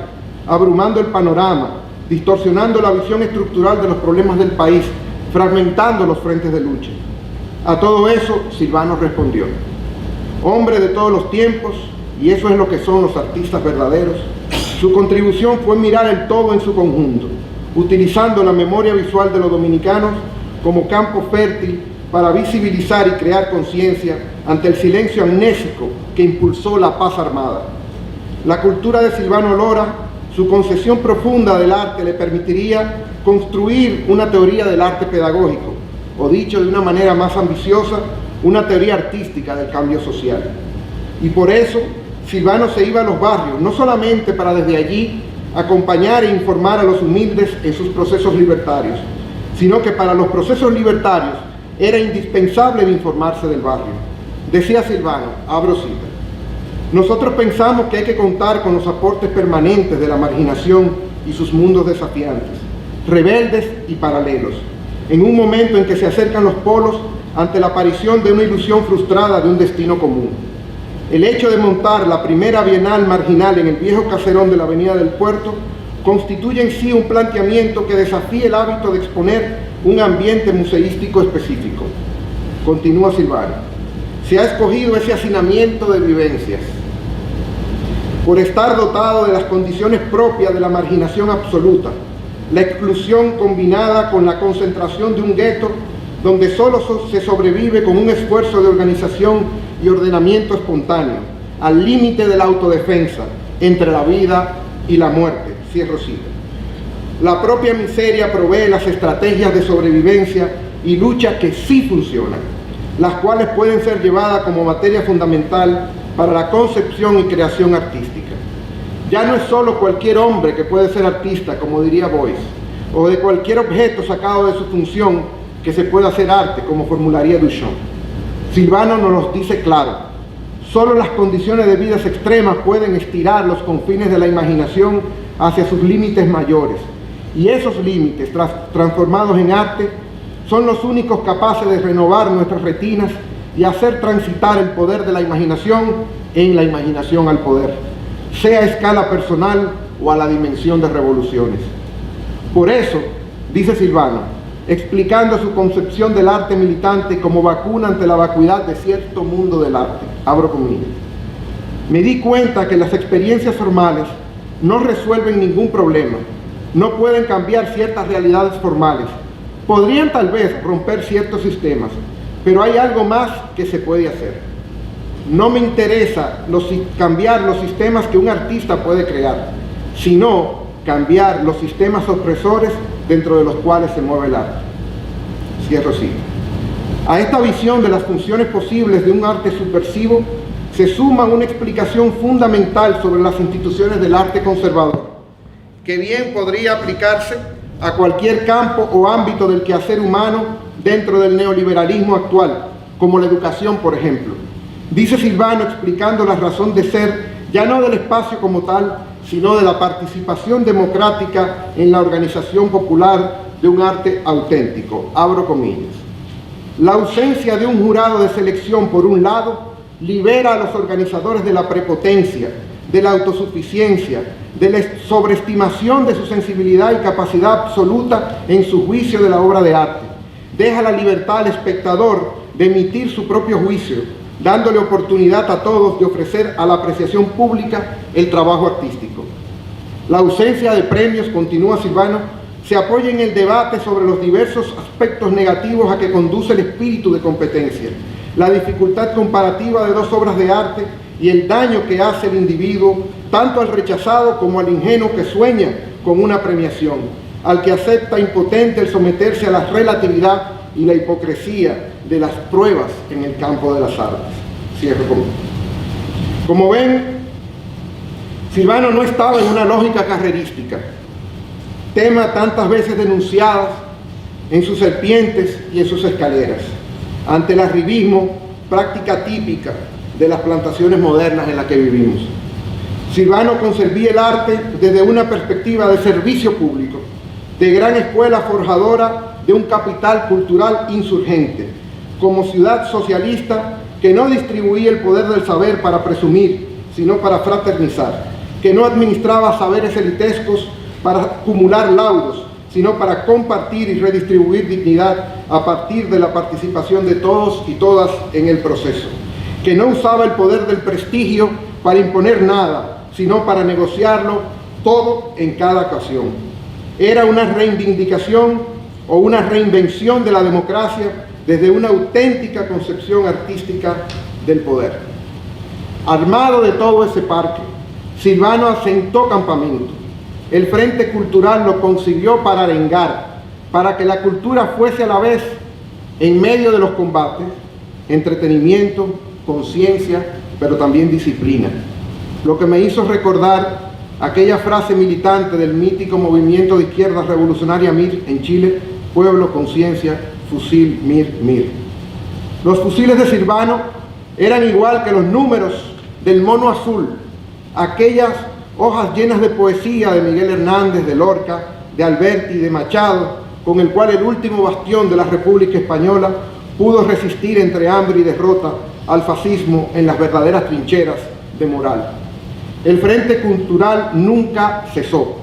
abrumando el panorama, distorsionando la visión estructural de los problemas del país, fragmentando los frentes de lucha. A todo eso, Silvano respondió: hombre de todos los tiempos, y eso es lo que son los artistas verdaderos, su contribución fue mirar el todo en su conjunto, utilizando la memoria visual de los dominicanos como campo fértil para visibilizar y crear conciencia ante el silencio amnésico que impulsó la paz armada. La cultura de Silvano Lora, su concepción profunda del arte, le permitiría construir una teoría del arte pedagógico, o dicho de una manera más ambiciosa, una teoría artística del cambio social. Y por eso, Silvano se iba a los barrios, no solamente para desde allí acompañar e informar a los humildes en sus procesos libertarios, sino que para los procesos libertarios era indispensable informarse del barrio. Decía Silvano, abro cita: nosotros pensamos que hay que contar con los aportes permanentes de la marginación y sus mundos desafiantes, rebeldes y paralelos, en un momento en que se acercan los polos ante la aparición de una ilusión frustrada de un destino común. El hecho de montar la primera bienal marginal en el viejo caserón de la Avenida del Puerto constituye en sí un planteamiento que desafía el hábito de exponer un ambiente museístico específico. Continúa Silvano: se ha escogido ese hacinamiento de vivencias por estar dotado de las condiciones propias de la marginación absoluta, la exclusión combinada con la concentración de un gueto donde solo se sobrevive con un esfuerzo de organización y ordenamiento espontáneo, al límite de la autodefensa, entre la vida y la muerte. Cierro cita. La propia miseria provee las estrategias de sobrevivencia y lucha que sí funcionan, las cuales pueden ser llevadas como materia fundamental para la concepción y creación artística. Ya no es solo cualquier hombre que puede ser artista, como diría Boyce, o de cualquier objeto sacado de su función que se puede hacer arte, como formularía Duchamp. Silvano nos los dice claro: solo las condiciones de vidas extremas pueden estirar los confines de la imaginación hacia sus límites mayores, y esos límites, transformados en arte, son los únicos capaces de renovar nuestras retinas y hacer transitar el poder de la imaginación en la imaginación al poder, sea a escala personal o a la dimensión de revoluciones. Por eso, dice Silvano, explicando su concepción del arte militante como vacuna ante la vacuidad de cierto mundo del arte, abro comillas: me di cuenta que las experiencias formales no resuelven ningún problema, no pueden cambiar ciertas realidades formales, podrían tal vez romper ciertos sistemas, pero hay algo más que se puede hacer. No me interesa cambiar los sistemas que un artista puede crear, sino cambiar los sistemas opresores dentro de los cuales se mueve el arte. Cierro cita. A esta visión de las funciones posibles de un arte subversivo se suma una explicación fundamental sobre las instituciones del arte conservador, que bien podría aplicarse a cualquier campo o ámbito del quehacer humano dentro del neoliberalismo actual, como la educación, por ejemplo. Dice Silvano, explicando la razón de ser, ya no del espacio como tal, sino de la participación democrática en la organización popular de un arte auténtico. Abro comillas: la ausencia de un jurado de selección, por un lado, libera a los organizadores de la prepotencia, de la autosuficiencia, de la sobreestimación de su sensibilidad y capacidad absoluta en su juicio de la obra de arte. Deja la libertad al espectador de emitir su propio juicio, dándole oportunidad a todos de ofrecer a la apreciación pública el trabajo artístico. La ausencia de premios, continúa Silvano, se apoya en el debate sobre los diversos aspectos negativos a que conduce el espíritu de competencia, la dificultad comparativa de dos obras de arte y el daño que hace el individuo, tanto al rechazado como al ingenuo que sueña con una premiación, al que acepta impotente el someterse a la relatividad y la hipocresía de las pruebas en el campo de las artes. Cierro con... Como ven, Silvano no estaba en una lógica carrerística, tema tantas veces denunciadas en sus serpientes y en sus escaleras, ante el arribismo, práctica típica de las plantaciones modernas en las que vivimos. Silvano concebía el arte desde una perspectiva de servicio público, de gran escuela forjadora de un capital cultural insurgente, como ciudad socialista que no distribuía el poder del saber para presumir, sino para fraternizar, que no administraba saberes elitescos para acumular laudos, sino para compartir y redistribuir dignidad a partir de la participación de todos y todas en el proceso, que no usaba el poder del prestigio para imponer nada, sino para negociarlo todo en cada ocasión. Era una reivindicación o una reinvención de la democracia desde una auténtica concepción artística del poder. Armado de todo ese parque, Silvano asentó campamento. El Frente Cultural lo concibió para arengar, para que la cultura fuese a la vez, en medio de los combates, entretenimiento, conciencia, pero también disciplina. Lo que me hizo recordar aquella frase militante del mítico movimiento de izquierda revolucionaria MIR en Chile: pueblo, conciencia, fusil, MIR, MIR. Los fusiles de Silvano eran igual que los números del mono azul, aquellas hojas llenas de poesía de Miguel Hernández, de Lorca, de Alberti, de Machado, con el cual el último bastión de la República Española pudo resistir entre hambre y derrota al fascismo en las verdaderas trincheras de moral. El Frente Cultural nunca cesó,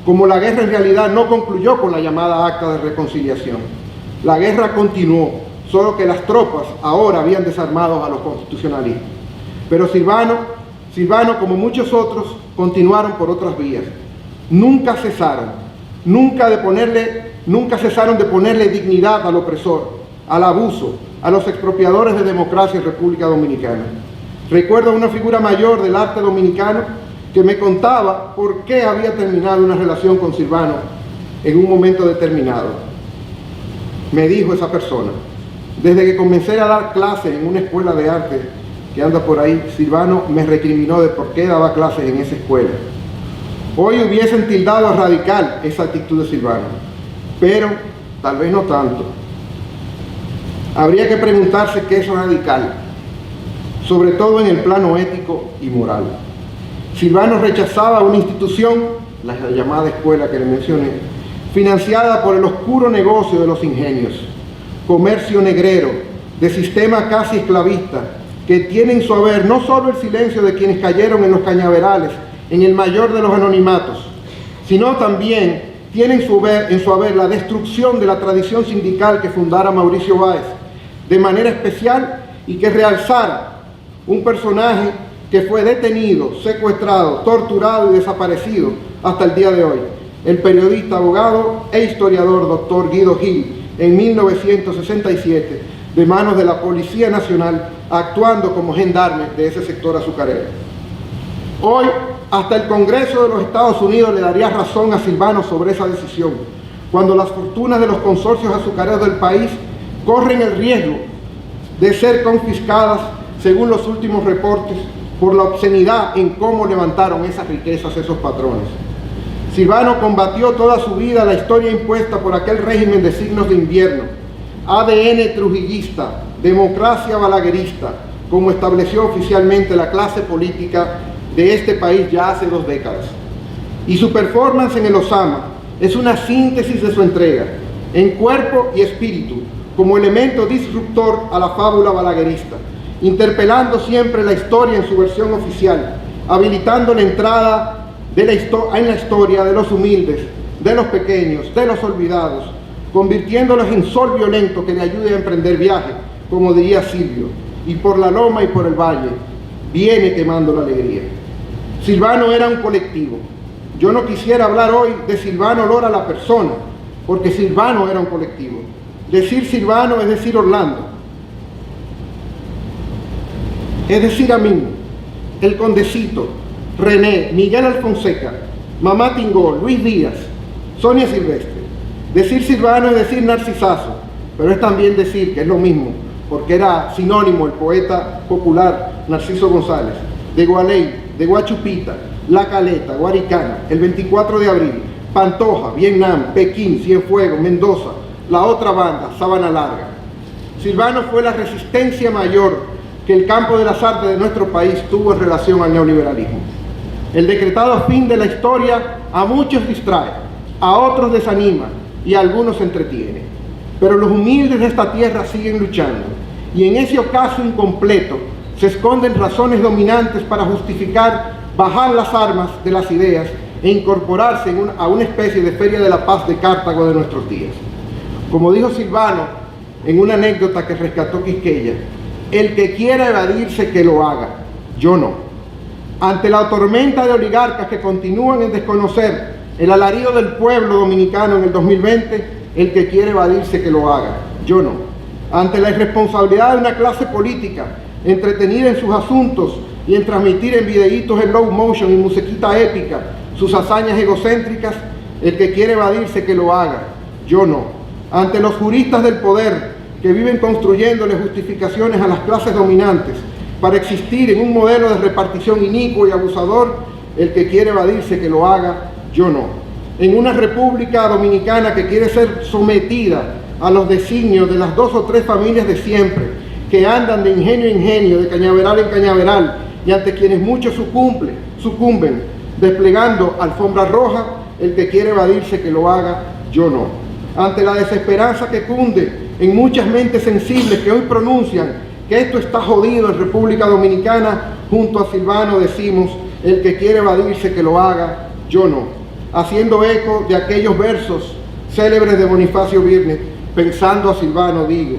como la guerra en realidad no concluyó con la llamada Acta de Reconciliación. La guerra continuó, solo que las tropas ahora habían desarmado a los constitucionalistas. Pero Silvano, como muchos otros, continuaron por otras vías. Nunca cesaron de ponerle dignidad al opresor, al abuso, a los expropiadores de democracia en República Dominicana. Recuerdo a una figura mayor del arte dominicano que me contaba por qué había terminado una relación con Silvano en un momento determinado. Me dijo esa persona: desde que comencé a dar clases en una escuela de arte que anda por ahí, Silvano me recriminó de por qué daba clases en esa escuela. Hoy hubiesen tildado a radical esa actitud de Silvano, pero tal vez no tanto. Habría que preguntarse qué es radical, sobre todo en el plano ético y moral. Silvano rechazaba una institución, la llamada escuela que le mencioné, financiada por el oscuro negocio de los ingenios, comercio negrero, de sistema casi esclavista, que tiene en su haber no solo el silencio de quienes cayeron en los cañaverales, en el mayor de los anonimatos, sino también tiene en su haber la destrucción de la tradición sindical que fundara Mauricio Báez, de manera especial, y que realzara un personaje que fue detenido, secuestrado, torturado y desaparecido hasta el día de hoy, el periodista, abogado e historiador Dr. Guido Gil, en 1967, de manos de la Policía Nacional, actuando como gendarme de ese sector azucarero. Hoy, hasta el Congreso de los Estados Unidos le daría razón a Silvano sobre esa decisión, cuando las fortunas de los consorcios azucareros del país corren el riesgo de ser confiscadas, según los últimos reportes, por la obscenidad en cómo levantaron esas riquezas esos patrones. Silvano combatió toda su vida la historia impuesta por aquel régimen de signos de invierno, ADN trujillista, democracia balaguerista, como estableció oficialmente la clase política de este país ya hace 2 décadas. Y su performance en el Osama es una síntesis de su entrega, en cuerpo y espíritu, como elemento disruptor a la fábula balaguerista, interpelando siempre la historia en su versión oficial, habilitando la entrada en la historia de los humildes, de los pequeños, de los olvidados, convirtiéndolos en sol violento que le ayude a emprender viaje, como diría Silvio, y por la loma y por el valle viene quemando la alegría. Silvano era un colectivo. Yo no quisiera hablar hoy de Silvano Lora la persona, porque Silvano era un colectivo. Decir Silvano es decir Orlando, es decir a mí, el Condecito, René, Miguel Alfonseca, Mamá Tingó, Luis Díaz, Sonia Silvestre. Decir Silvano es decir Narcisazo, pero es también decir, que es lo mismo, porque era sinónimo el poeta popular Narciso González, de Gualey, de Guachupita, La Caleta, Guaricana, el 24 de abril, Pantoja, Vietnam, Pekín, Cienfuegos, Mendoza, la otra banda, Sabana Larga. Silvano fue la resistencia mayor que el campo de las artes de nuestro país tuvo en relación al neoliberalismo. El decretado fin de la historia a muchos distrae, a otros desanima y a algunos entretiene. Pero los humildes de esta tierra siguen luchando, y en ese ocaso incompleto se esconden razones dominantes para justificar bajar las armas de las ideas e incorporarse a una especie de feria de la paz de Cartago de nuestros días. Como dijo Silvano en una anécdota que rescató Quisqueya, el que quiera evadirse que lo haga, yo no. Ante la tormenta de oligarcas que continúan en desconocer el alarido del pueblo dominicano en el 2020, el que quiere evadirse que lo haga, yo no. Ante la irresponsabilidad de una clase política entretenida en sus asuntos y en transmitir en videitos en low motion y musiquita épica sus hazañas egocéntricas, el que quiere evadirse que lo haga, yo no. Ante los juristas del poder que viven construyéndole justificaciones a las clases dominantes para existir en un modelo de repartición inicuo y abusador, el que quiere evadirse que lo haga, yo no. En una república dominicana que quiere ser sometida a los designios de las 2 o 3 familias de siempre, que andan de ingenio en ingenio, de cañaveral en cañaveral, y ante quienes muchos sucumben, desplegando alfombra roja, el que quiere evadirse que lo haga, yo no. Ante la desesperanza que cunde en muchas mentes sensibles que hoy pronuncian que esto está jodido en República Dominicana, junto a Silvano decimos, el que quiere evadirse que lo haga, yo no. Haciendo eco de aquellos versos célebres de Bonifacio Birnet, pensando a Silvano digo,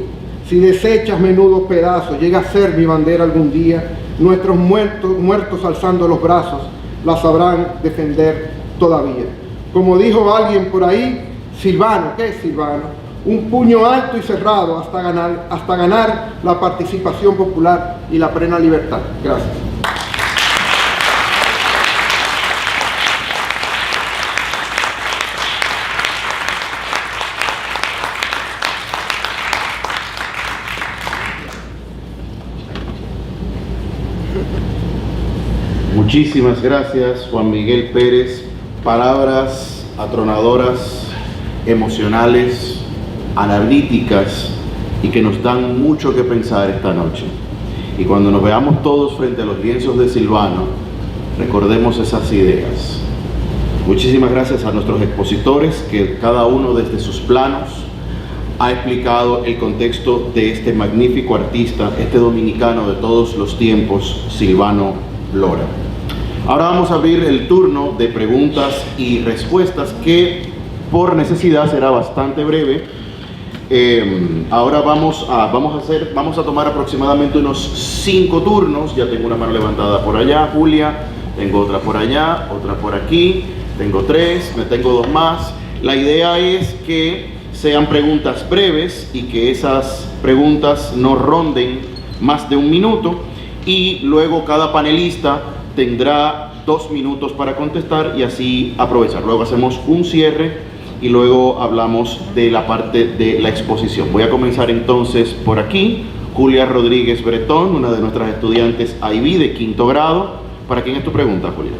si desechas menudos pedazos, llega a ser mi bandera algún día, nuestros muertos alzando los brazos, la sabrán defender todavía. Como dijo alguien por ahí, Silvano, ¿qué es Silvano? Un puño alto y cerrado hasta ganar la participación popular y la plena libertad. Gracias. Muchísimas gracias, Juan Miguel Pérez. Palabras atronadoras, emocionales, analíticas y que nos dan mucho que pensar esta noche. Y cuando nos veamos todos frente a los lienzos de Silvano, recordemos esas ideas. Muchísimas gracias a nuestros expositores, que cada uno desde sus planos ha explicado el contexto de este magnífico artista, este dominicano de todos los tiempos, Silvano Lora. Ahora vamos a abrir el turno de preguntas y respuestas, que por necesidad será bastante breve. Ahora vamos a tomar aproximadamente unos 5 turnos. Ya tengo una mano levantada por allá, Julia, tengo otra por allá, otra por aquí, tengo 3, me tengo 2 más. La idea es que sean preguntas breves y que esas preguntas no ronden más de 1 minuto, y luego cada panelista tendrá 2 minutos para contestar y así aprovechar. Luego hacemos un cierre y luego hablamos de la parte de la exposición. Voy a comenzar entonces por aquí. Julia Rodríguez Bretón, una de nuestras estudiantes IB de 5º grado. ¿Para quién es tu pregunta, Julia?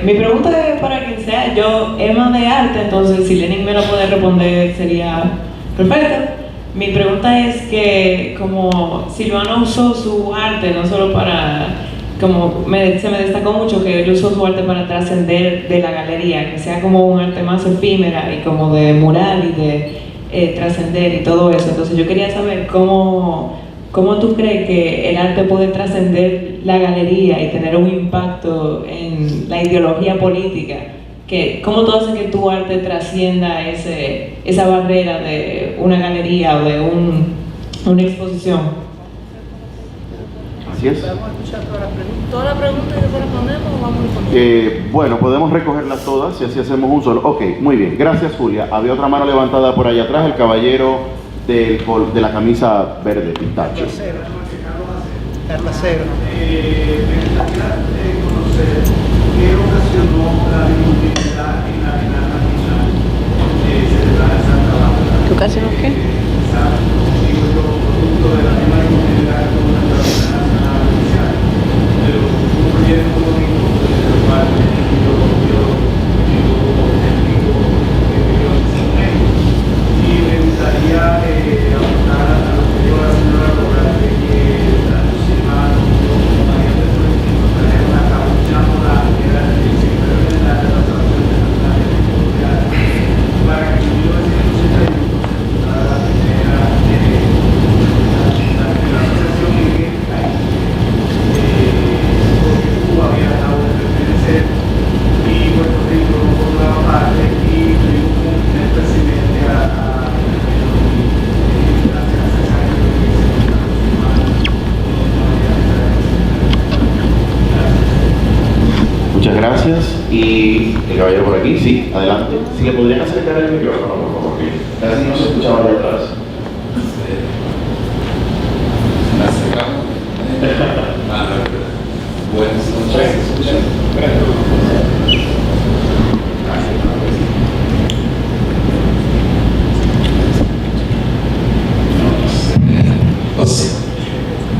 Mi pregunta es para quien sea. Yo, Emma de arte, entonces si Lenin me lo puede responder sería perfecto. Mi pregunta es que como Silvano usó su arte no solo para, se me destacó mucho que él usó su arte para trascender de la galería, que sea como un arte más efímera y como de mural y de trascender y todo eso. Entonces yo quería saber cómo ¿cómo tú crees que el arte puede trascender la galería y tener un impacto en la ideología política? ¿Cómo tú haces que tu arte trascienda esa barrera de una galería o de una exposición? Así es. Vamos a escuchar todas las preguntas y después respondemos o vamos respondiendo. Bueno, podemos recogerlas todas y así hacemos un solo. Ok, muy bien. Gracias, Julia. Había otra mano levantada por allá atrás, el caballero de la camisa verde, pistacho. Carla Cero. Me gustaría conocer qué ocasionó la disponibilidad en la Bienal Nacional celebrada en Santa Bárbara. ¿Tu casa no qué? Quizás, digo yo, producto de la misma disponibilidad que tuvo nuestra Bienal Nacional inicial, pero un proyecto bonito del cual yo testigo que vivió en ese momento. Y me gustaría apuntar a lo que dijo la señora Lora, de que tanto Silvano como María del Colectivo trajeron a cabo un chamorral que era el principio de la relación internacional de la para que en 1971 se fundara la primera asociación en el país, porque Cuba había dejado de pertenecer y Puerto Rico no formaba parte y tuvimos un presidente Muchas gracias. Y el caballero por aquí, sí, adelante. Si le podrían acercar el micrófono, por favor, porque casi no se escuchaba de atrás. ¿Me acercamos? Buenas noches.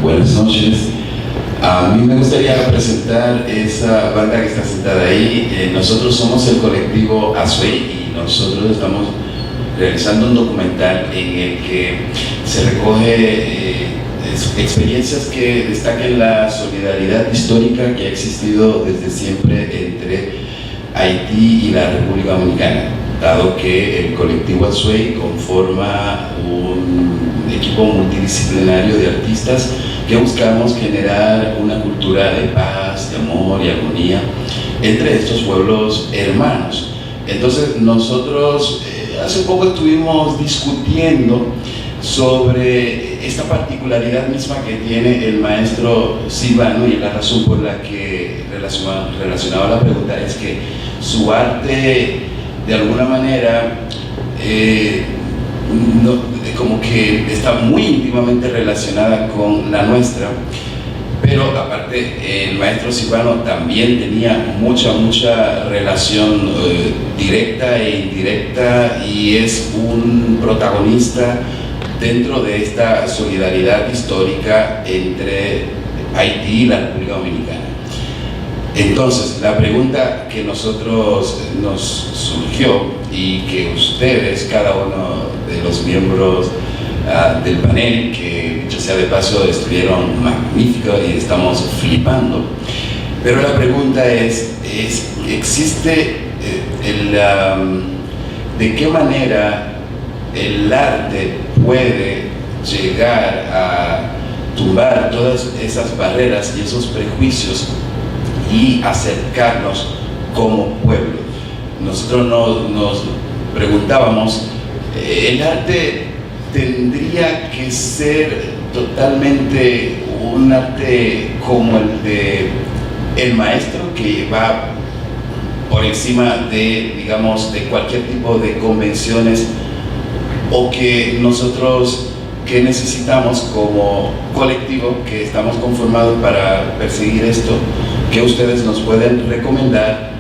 Buenas noches. A mí me gustaría presentar esa banda que está sentada ahí. Nosotros somos el colectivo Azuey y nosotros estamos realizando un documental en el que se recoge experiencias que destaquen la solidaridad histórica que ha existido desde siempre entre Haití y la República Dominicana, dado que el colectivo Azuey conforma un equipo multidisciplinario de artistas que buscamos generar una cultura de paz, de amor y armonía entre estos pueblos hermanos. Entonces nosotros hace poco estuvimos discutiendo sobre esta particularidad misma que tiene el maestro Silvano, y la razón por la que relacionaba la pregunta es que su arte de alguna manera como que está muy íntimamente relacionada con la nuestra, pero aparte el maestro Silvano también tenía mucha relación directa e indirecta, y es un protagonista dentro de esta solidaridad histórica entre Haití y la República Dominicana. Entonces, la pregunta que nosotros nos surgió y que ustedes, cada uno de los miembros del panel, que dicho sea de paso estuvieron magníficos y estamos flipando, pero la pregunta es ¿existe de qué manera el arte puede llegar a tumbar todas esas barreras y esos prejuicios y acercarnos como pueblo? Nosotros nos preguntábamos, ¿el arte tendría que ser totalmente un arte como el de el maestro, que va por encima de, digamos, de cualquier tipo de convenciones, o que nosotros que necesitamos como colectivo que estamos conformados para perseguir esto, que ustedes nos pueden recomendar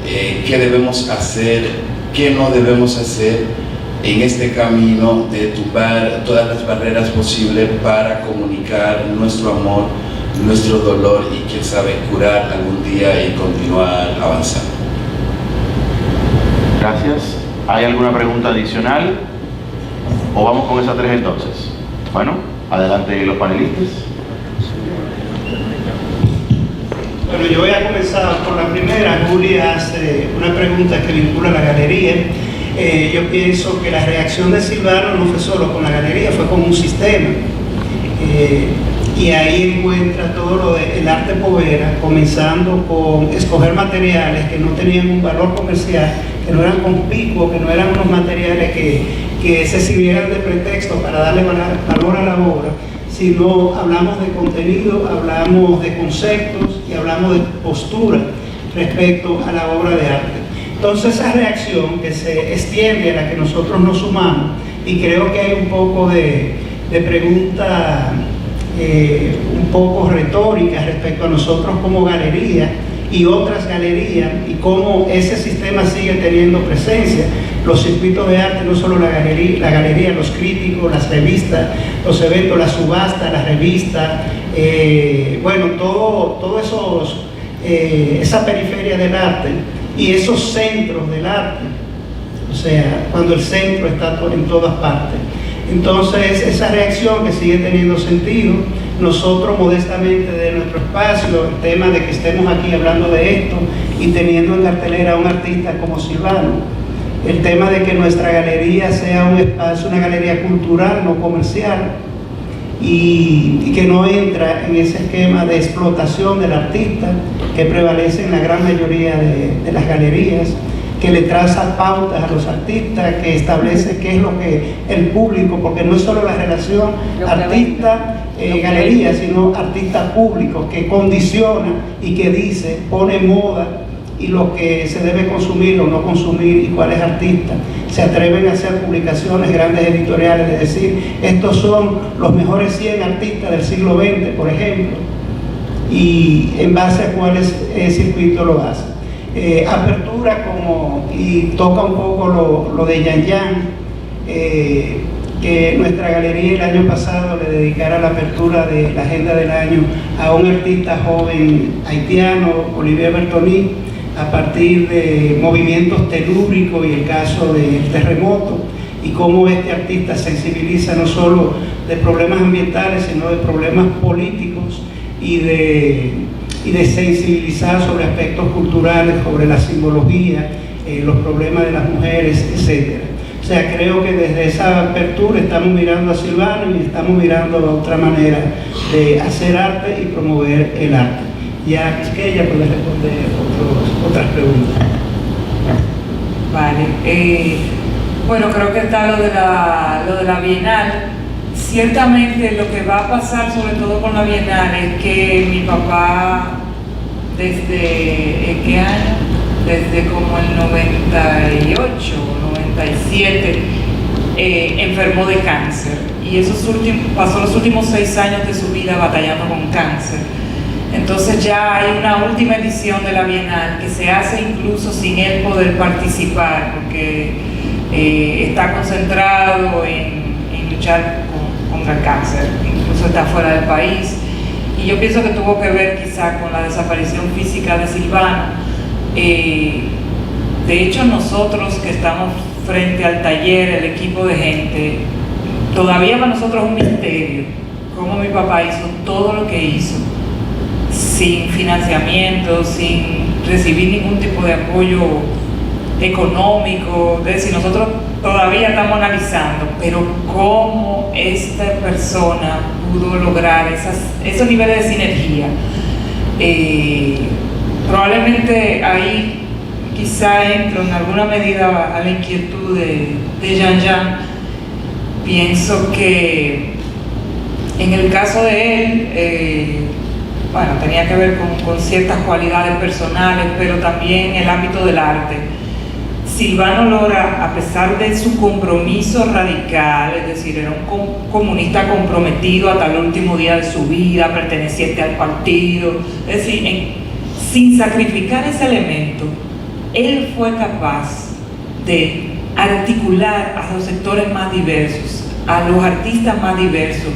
qué debemos hacer, qué no debemos hacer en este camino de tumbar todas las barreras posibles para comunicar nuestro amor, nuestro dolor y quién sabe curar algún día y continuar avanzando? Gracias. ¿Hay alguna pregunta adicional? ¿O vamos con esas tres entonces? Bueno, adelante los panelistas. Bueno, yo voy a comenzar por la primera. Julia hace una pregunta que vincula a la galería. Yo pienso que la reacción de Silvano no fue solo con la galería, fue con un sistema. y ahí encuentra todo lo del arte povera, comenzando con escoger materiales que no tenían un valor comercial, que no eran conspicuos, que no eran unos materiales que se sirvieran de pretexto para darle valor a la obra, sino hablamos de contenido, hablamos de conceptos y hablamos de postura respecto a la obra de arte. Entonces esa reacción que se extiende a la que nosotros nos sumamos, y creo que hay un poco de pregunta un poco retórica respecto a nosotros como galería y otras galerías, y cómo ese sistema sigue teniendo presencia. Los circuitos de arte, no solo la galería, los críticos, las revistas, los eventos, la subasta, las revistas, bueno, todo esos, esa periferia del arte y esos centros del arte, o sea, cuando el centro está en todas partes. Entonces, esa reacción que sigue teniendo sentido, nosotros modestamente de nuestro espacio, el tema de que estemos aquí hablando de esto y teniendo en cartelera a un artista como Silvano, el tema de que nuestra galería sea un espacio, una galería cultural, no comercial, y que no entra en ese esquema de explotación del artista que prevalece en la gran mayoría de las galerías, que le traza pautas a los artistas, que establece qué es lo que el público, porque no es solo la relación artista-galería, sino artista-público, que condiciona y que dice, pone moda y lo que se debe consumir o no consumir y cuál es artista. Se atreven a hacer publicaciones, grandes editoriales, de decir, estos son los mejores 100 artistas del siglo XX, por ejemplo, y en base a cuáles circuito lo hace. Apertura y toca un poco lo de Yan Yan, que nuestra galería el año pasado le dedicara la apertura de la agenda del año a un artista joven haitiano, Olivier Bertoni, a partir de movimientos telúricos y el caso del terremoto, y cómo este artista sensibiliza no solo de problemas ambientales, sino de problemas políticos y de sensibilizar sobre aspectos culturales, sobre la simbología, los problemas de las mujeres, etc. O sea, creo que desde esa apertura estamos mirando a Silvano y estamos mirando a otra manera de hacer arte y promover el arte. Ya Quisqueya puede responder otras preguntas. Vale. Bueno, creo que está lo de la Bienal. Ciertamente lo que va a pasar, sobre todo con la Bienal, es que mi papá, ¿desde qué año? Desde como el 98 o 97, enfermó de cáncer. Y pasó los últimos 6 años de su vida batallando con cáncer. Entonces ya hay una última edición de la Bienal que se hace incluso sin él poder participar, porque está concentrado en luchar contra el cáncer, incluso está fuera del país, y yo pienso que tuvo que ver quizá con la desaparición física de Silvano. De hecho, nosotros que estamos frente al taller, el equipo de gente, todavía para nosotros es un misterio cómo mi papá hizo todo lo que hizo sin financiamiento, sin recibir ningún tipo de apoyo económico. Es decir, nosotros todavía estamos analizando, pero cómo esta persona pudo lograr esos niveles de sinergia. Probablemente ahí quizá entro en alguna medida a la inquietud de Yan Yan. Pienso que en el caso de él, bueno, tenía que ver con ciertas cualidades personales, pero también el ámbito del arte. Silvano Lora, a pesar de su compromiso radical, es decir, era un comunista comprometido hasta el último día de su vida, perteneciente al partido, es decir, sin sacrificar ese elemento, él fue capaz de articular a los sectores más diversos, a los artistas más diversos,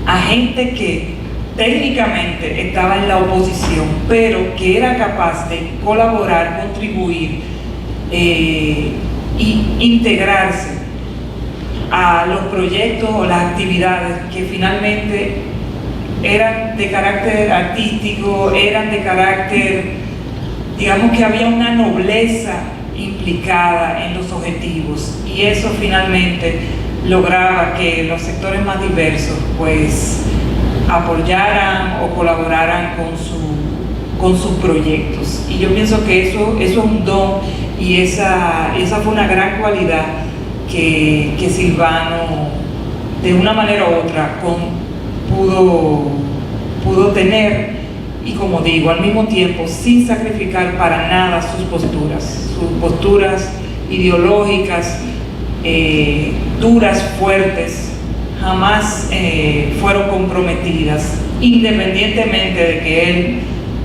a gente que técnicamente estaba en la oposición, pero que era capaz de colaborar, contribuir, y integrarse a los proyectos o las actividades que finalmente eran de carácter artístico, eran de carácter, digamos que había una nobleza implicada en los objetivos, y eso finalmente lograba que los sectores más diversos pues apoyaran o colaboraran con sus proyectos. Y yo pienso que eso es un don, y esa fue una gran cualidad que Silvano, de una manera u otra, pudo tener, y como digo, al mismo tiempo sin sacrificar para nada sus posturas ideológicas, duras, fuertes, jamás fueron comprometidas, independientemente de que él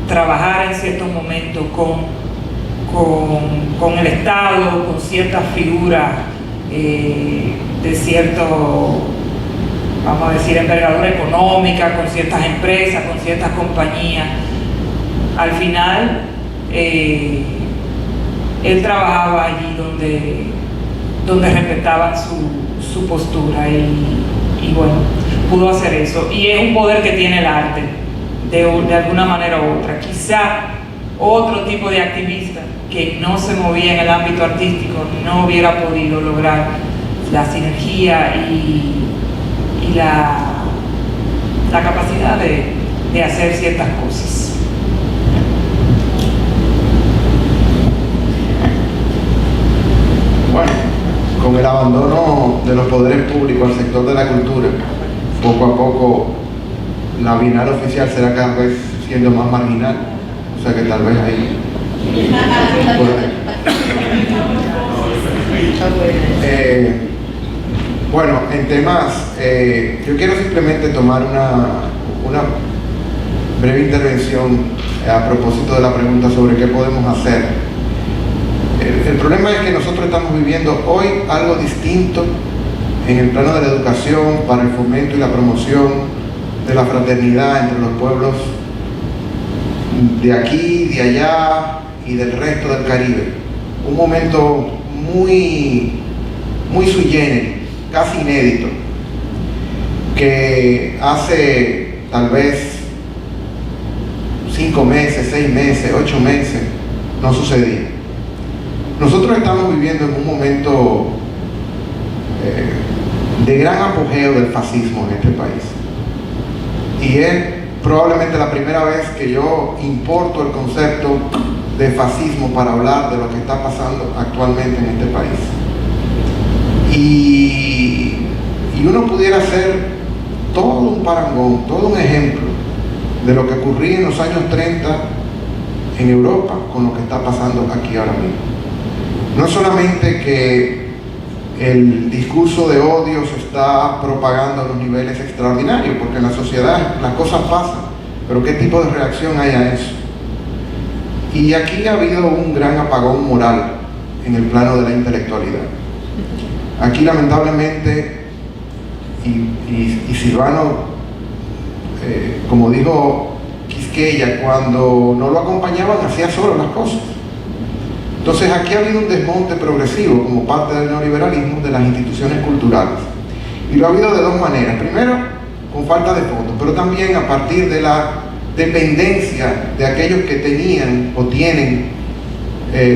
trabajara en ciertos momentos con el Estado, con ciertas figuras de cierto, vamos a decir, envergadura económica, con ciertas empresas, con ciertas compañías. Al final, él trabajaba allí donde respetaban su postura, y bueno, pudo hacer eso. Y es un poder que tiene el arte, de alguna manera u otra. Quizá otro tipo de activista que no se movía en el ámbito artístico no hubiera podido lograr la sinergia y la capacidad de hacer ciertas cosas. Bueno, con el abandono de los poderes públicos al sector de la cultura, poco a poco la Bienal oficial será cada vez siendo más marginal, o sea que tal vez ahí bueno, en temas, yo quiero simplemente tomar una breve intervención a propósito de la pregunta sobre qué podemos hacer. El problema es que nosotros estamos viviendo hoy algo distinto en el plano de la educación para el fomento y la promoción de la fraternidad entre los pueblos de aquí, de allá y del resto del Caribe. Un momento muy sui generis, casi inédito, que hace tal vez 5 meses, 6 meses, 8 meses no sucedía. Nosotros estamos viviendo en un momento de gran apogeo del fascismo en este país, y es probablemente la primera vez que yo importo el concepto de fascismo para hablar de lo que está pasando actualmente en este país. Y uno pudiera hacer todo un parangón, todo un ejemplo de lo que ocurría en los años 30 en Europa con lo que está pasando aquí ahora mismo. No es solamente que el discurso de odio se está propagando a los niveles extraordinarios, porque en la sociedad las cosas pasan, pero ¿qué tipo de reacción hay a eso? Y aquí ha habido un gran apagón moral en el plano de la intelectualidad. Aquí lamentablemente, y Silvano, como dijo Quisqueya, cuando no lo acompañaban hacía solo las cosas. Entonces aquí ha habido un desmonte progresivo como parte del neoliberalismo de las instituciones culturales. Y lo ha habido de dos maneras. Primero, con falta de fondos, pero también a partir de la dependencia de aquellos que tenían o tienen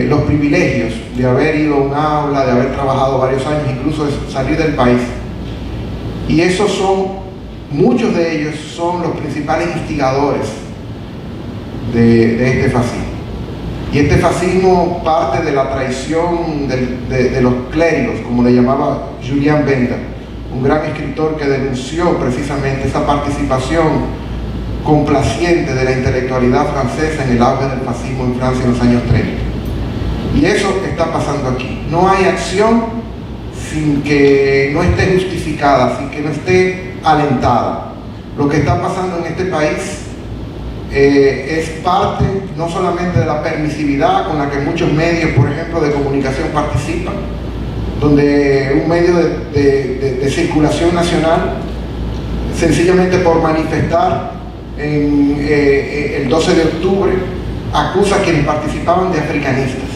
los privilegios de haber ido a un aula, de haber trabajado varios años, incluso de salir del país. Y esos son, muchos de ellos son los principales instigadores de este fascismo. Y este fascismo parte de la traición de los clérigos, como le llamaba Julien Benda, un gran escritor que denunció precisamente esa participación complaciente de la intelectualidad francesa en el auge del fascismo en Francia en los años 30. Y eso está pasando aquí. No hay acción sin que no esté justificada, sin que no esté alentada. Lo que está pasando en este país es parte no solamente de la permisividad con la que muchos medios, por ejemplo, de comunicación participan, donde un medio de circulación nacional, sencillamente por manifestar el 12 de octubre, acusa a quienes participaban de africanistas,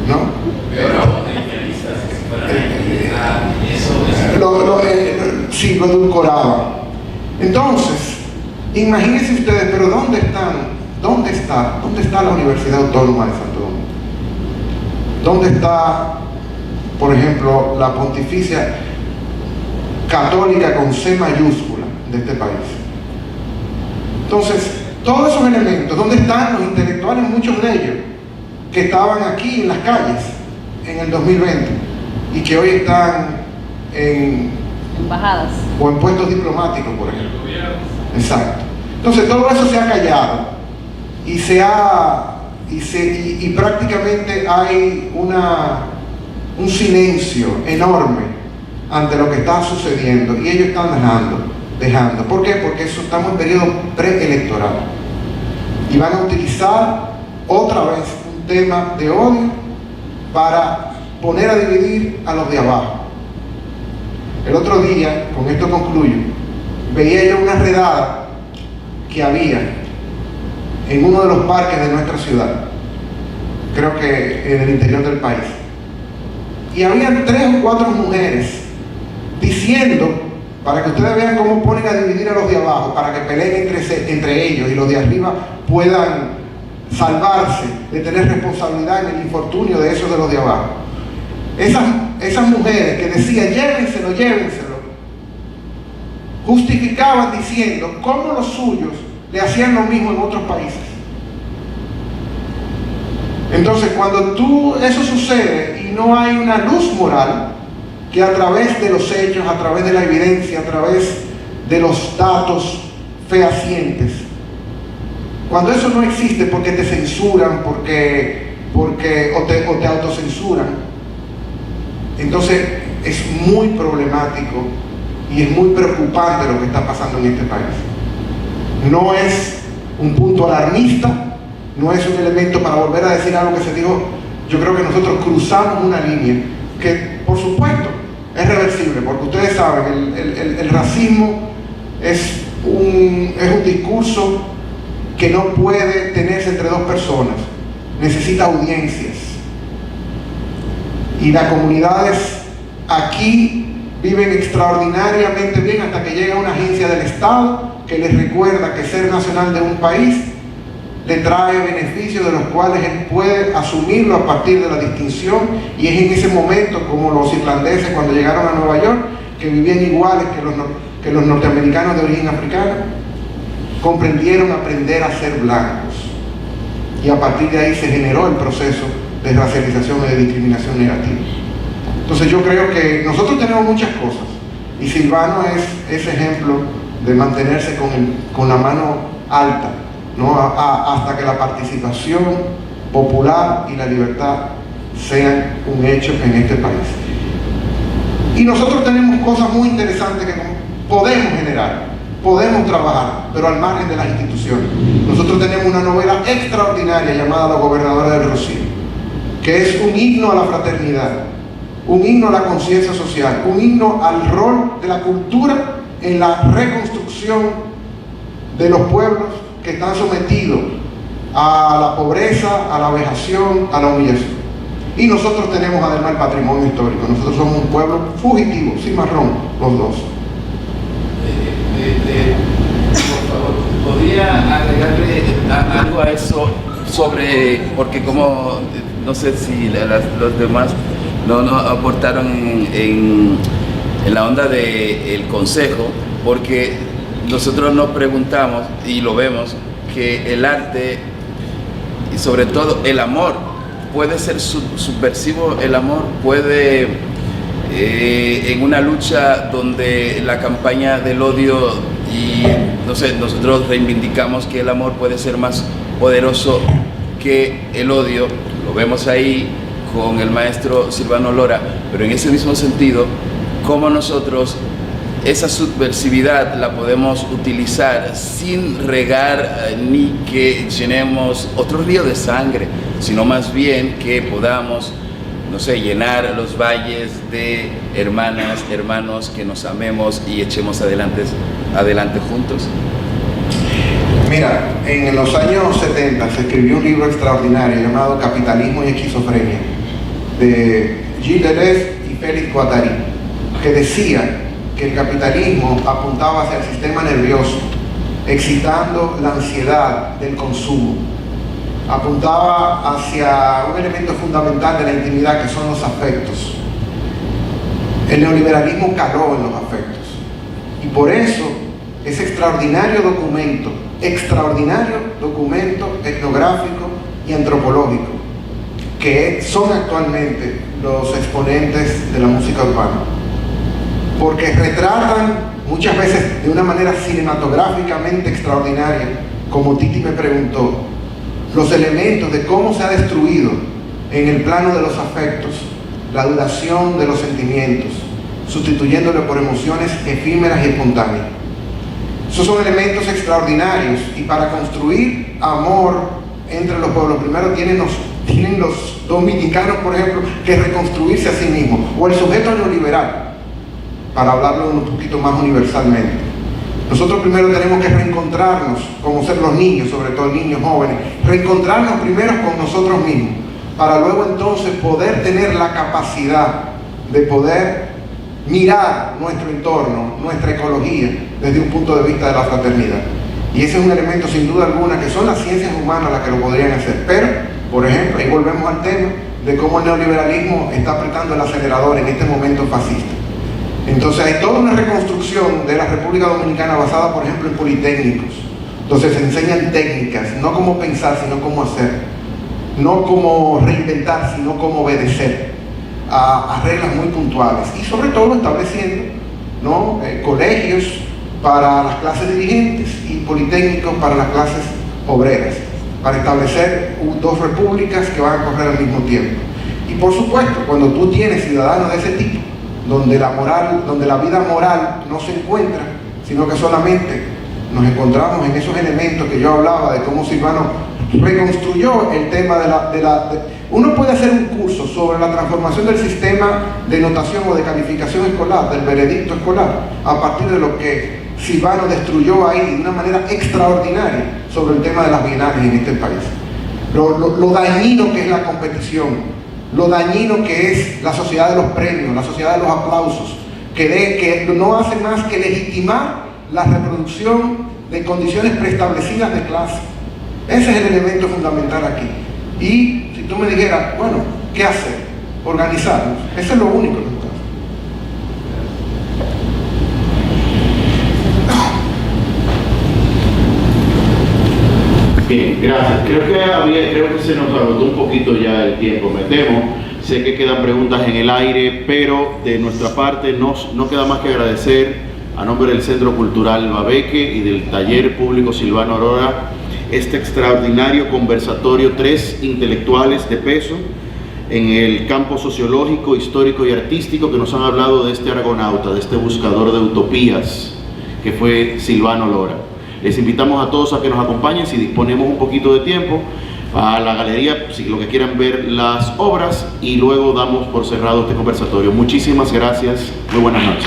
¿no? Sí, lo edulcoraba. Entonces, imagínense ustedes, pero ¿dónde está la Universidad Autónoma de Santo Domingo? ¿Dónde está, por ejemplo, la Pontificia Católica con C mayúscula de este país? Entonces, todos esos elementos, ¿dónde están los intelectuales, muchos de ellos, que estaban aquí en las calles en el 2020 y que hoy están en embajadas o en puestos diplomáticos, por ejemplo? Exacto. Entonces, todo eso se ha callado y prácticamente hay un silencio enorme ante lo que está sucediendo, y ellos están dejando. ¿Por qué? Porque estamos en periodo preelectoral y van a utilizar otra vez un tema de odio para poner a dividir a los de abajo. El otro día, con esto concluyo, veía yo una redada que había en uno de los parques de nuestra ciudad, creo que en el interior del país, y habían 3 o 4 mujeres diciendo, para que ustedes vean cómo ponen a dividir a los de abajo, para que peleen entre ellos y los de arriba puedan salvarse de tener responsabilidad en el infortunio de esos de los de abajo. Esas mujeres que decían llévenselo, justificaban diciendo cómo los suyos le hacían lo mismo en otros países. Entonces, cuando eso sucede y no hay una luz moral que a través de los hechos, a través de la evidencia, a través de los datos fehacientes, cuando eso no existe porque te censuran, o te autocensuran, entonces es muy problemático y es muy preocupante lo que está pasando en este país. No es un punto alarmista, no es un elemento para volver a decir algo que se dijo. Yo creo que nosotros cruzamos una línea que, por supuesto, es reversible, porque ustedes saben, el racismo es un discurso que no puede tenerse entre 2 personas, necesita audiencias. Y las comunidades aquí viven extraordinariamente bien hasta que llega una agencia del Estado que les recuerda que ser nacional de un país le trae beneficios de los cuales él puede asumirlo a partir de la distinción, y es en ese momento, como los irlandeses cuando llegaron a Nueva York, que vivían iguales que los norteamericanos de origen africano, comprendieron aprender a ser blancos, y a partir de ahí se generó el proceso de racialización y de discriminación negativa. Entonces yo creo que nosotros tenemos muchas cosas, y Silvano es ese ejemplo de mantenerse con la mano alta, ¿no? Hasta que la participación popular y la libertad sean un hecho en este país. Y nosotros tenemos cosas muy interesantes que podemos generar, podemos trabajar, pero al margen de las instituciones. Nosotros tenemos una novela extraordinaria llamada La Gobernadora del Rocío, que es un himno a la fraternidad, un himno a la conciencia social, un himno al rol de la cultura en la reconstrucción de los pueblos que están sometidos a la pobreza, a la vejación, a la humillación. Y nosotros tenemos además el patrimonio histórico. Nosotros somos un pueblo fugitivo, cimarrón, los dos. Por favor, ¿podría agregarle algo a eso sobre, porque como no sé si los demás no aportaron en la onda del consejo, porque nosotros nos preguntamos y lo vemos que el arte y sobre todo el amor puede ser subversivo, el amor puede en una lucha donde la campaña del odio y no sé, nosotros reivindicamos que el amor puede ser más poderoso que el odio, lo vemos ahí con el maestro Silvano Lora, pero en ese mismo sentido, cómo nosotros esa subversividad la podemos utilizar sin regar ni que llenemos otro río de sangre, sino más bien que podamos, no sé, llenar los valles de hermanas, hermanos que nos amemos y echemos adelante juntos. Mira, en los años 70 se escribió un libro extraordinario llamado Capitalismo y Esquizofrenia, de Gilles Deleuze y Félix Guattari, que decía que el capitalismo apuntaba hacia el sistema nervioso, excitando la ansiedad del consumo, apuntaba hacia un elemento fundamental de la intimidad que son los afectos. El neoliberalismo caló en los afectos, y por eso ese extraordinario documento etnográfico y antropológico que son actualmente los exponentes de la música urbana, porque retratan muchas veces de una manera cinematográficamente extraordinaria, como Titi me preguntó, los elementos de cómo se ha destruido en el plano de los afectos la duración de los sentimientos, sustituyéndolo por emociones efímeras y espontáneas. Esos son elementos extraordinarios, y para construir amor entre los pueblos, primero tienen los dominicanos, por ejemplo, que reconstruirse a sí mismos, o el sujeto neoliberal, para hablarlo un poquito más universalmente. Nosotros primero tenemos que reencontrarnos, como ser los niños, sobre todo niños jóvenes, reencontrarnos primero con nosotros mismos, para luego entonces poder tener la capacidad de poder mirar nuestro entorno, nuestra ecología, desde un punto de vista de la fraternidad. Y ese es un elemento sin duda alguna que son las ciencias humanas las que lo podrían hacer. Pero, por ejemplo, ahí volvemos al tema de cómo el neoliberalismo está apretando el acelerador en este momento fascista. Entonces hay toda una reconstrucción de la República Dominicana basada, por ejemplo, en politécnicos, donde se enseñan técnicas, no cómo pensar, sino cómo hacer, no cómo reinventar, sino cómo obedecer a reglas muy puntuales, y sobre todo estableciendo, ¿no?, colegios para las clases dirigentes y politécnicos para las clases obreras, para establecer dos repúblicas que van a correr al mismo tiempo. Y por supuesto, cuando tú tienes ciudadanos de ese tipo, donde la vida moral no se encuentra, sino que solamente nos encontramos en esos elementos que yo hablaba de cómo Silvano reconstruyó el tema uno puede hacer un curso sobre la transformación del sistema de notación o de calificación escolar, del veredicto escolar, a partir de lo que Silvano destruyó ahí de una manera extraordinaria sobre el tema de las bienales en este país. Lo dañino que es la competición, lo dañino que es la sociedad de los premios, la sociedad de los aplausos, que no hace más que legitimar la reproducción de condiciones preestablecidas de clase. Ese es el elemento fundamental aquí. Y si tú me dijeras, bueno, ¿qué hacer? Organizarnos. Eso es lo único que nos Bien, gracias. Creo que se nos agotó un poquito ya el tiempo, me temo. Sé que quedan preguntas en el aire, pero de nuestra parte no queda más que agradecer a nombre del Centro Cultural Babeque y del Taller Público Silvano Olara este extraordinario conversatorio, 3 intelectuales de peso en el campo sociológico, histórico y artístico, que nos han hablado de este argonauta, de este buscador de utopías que fue Silvano Lora. Les invitamos a todos a que nos acompañen, si disponemos un poquito de tiempo, a la galería, si lo que quieran ver las obras, y luego damos por cerrado este conversatorio. Muchísimas gracias, muy buenas noches.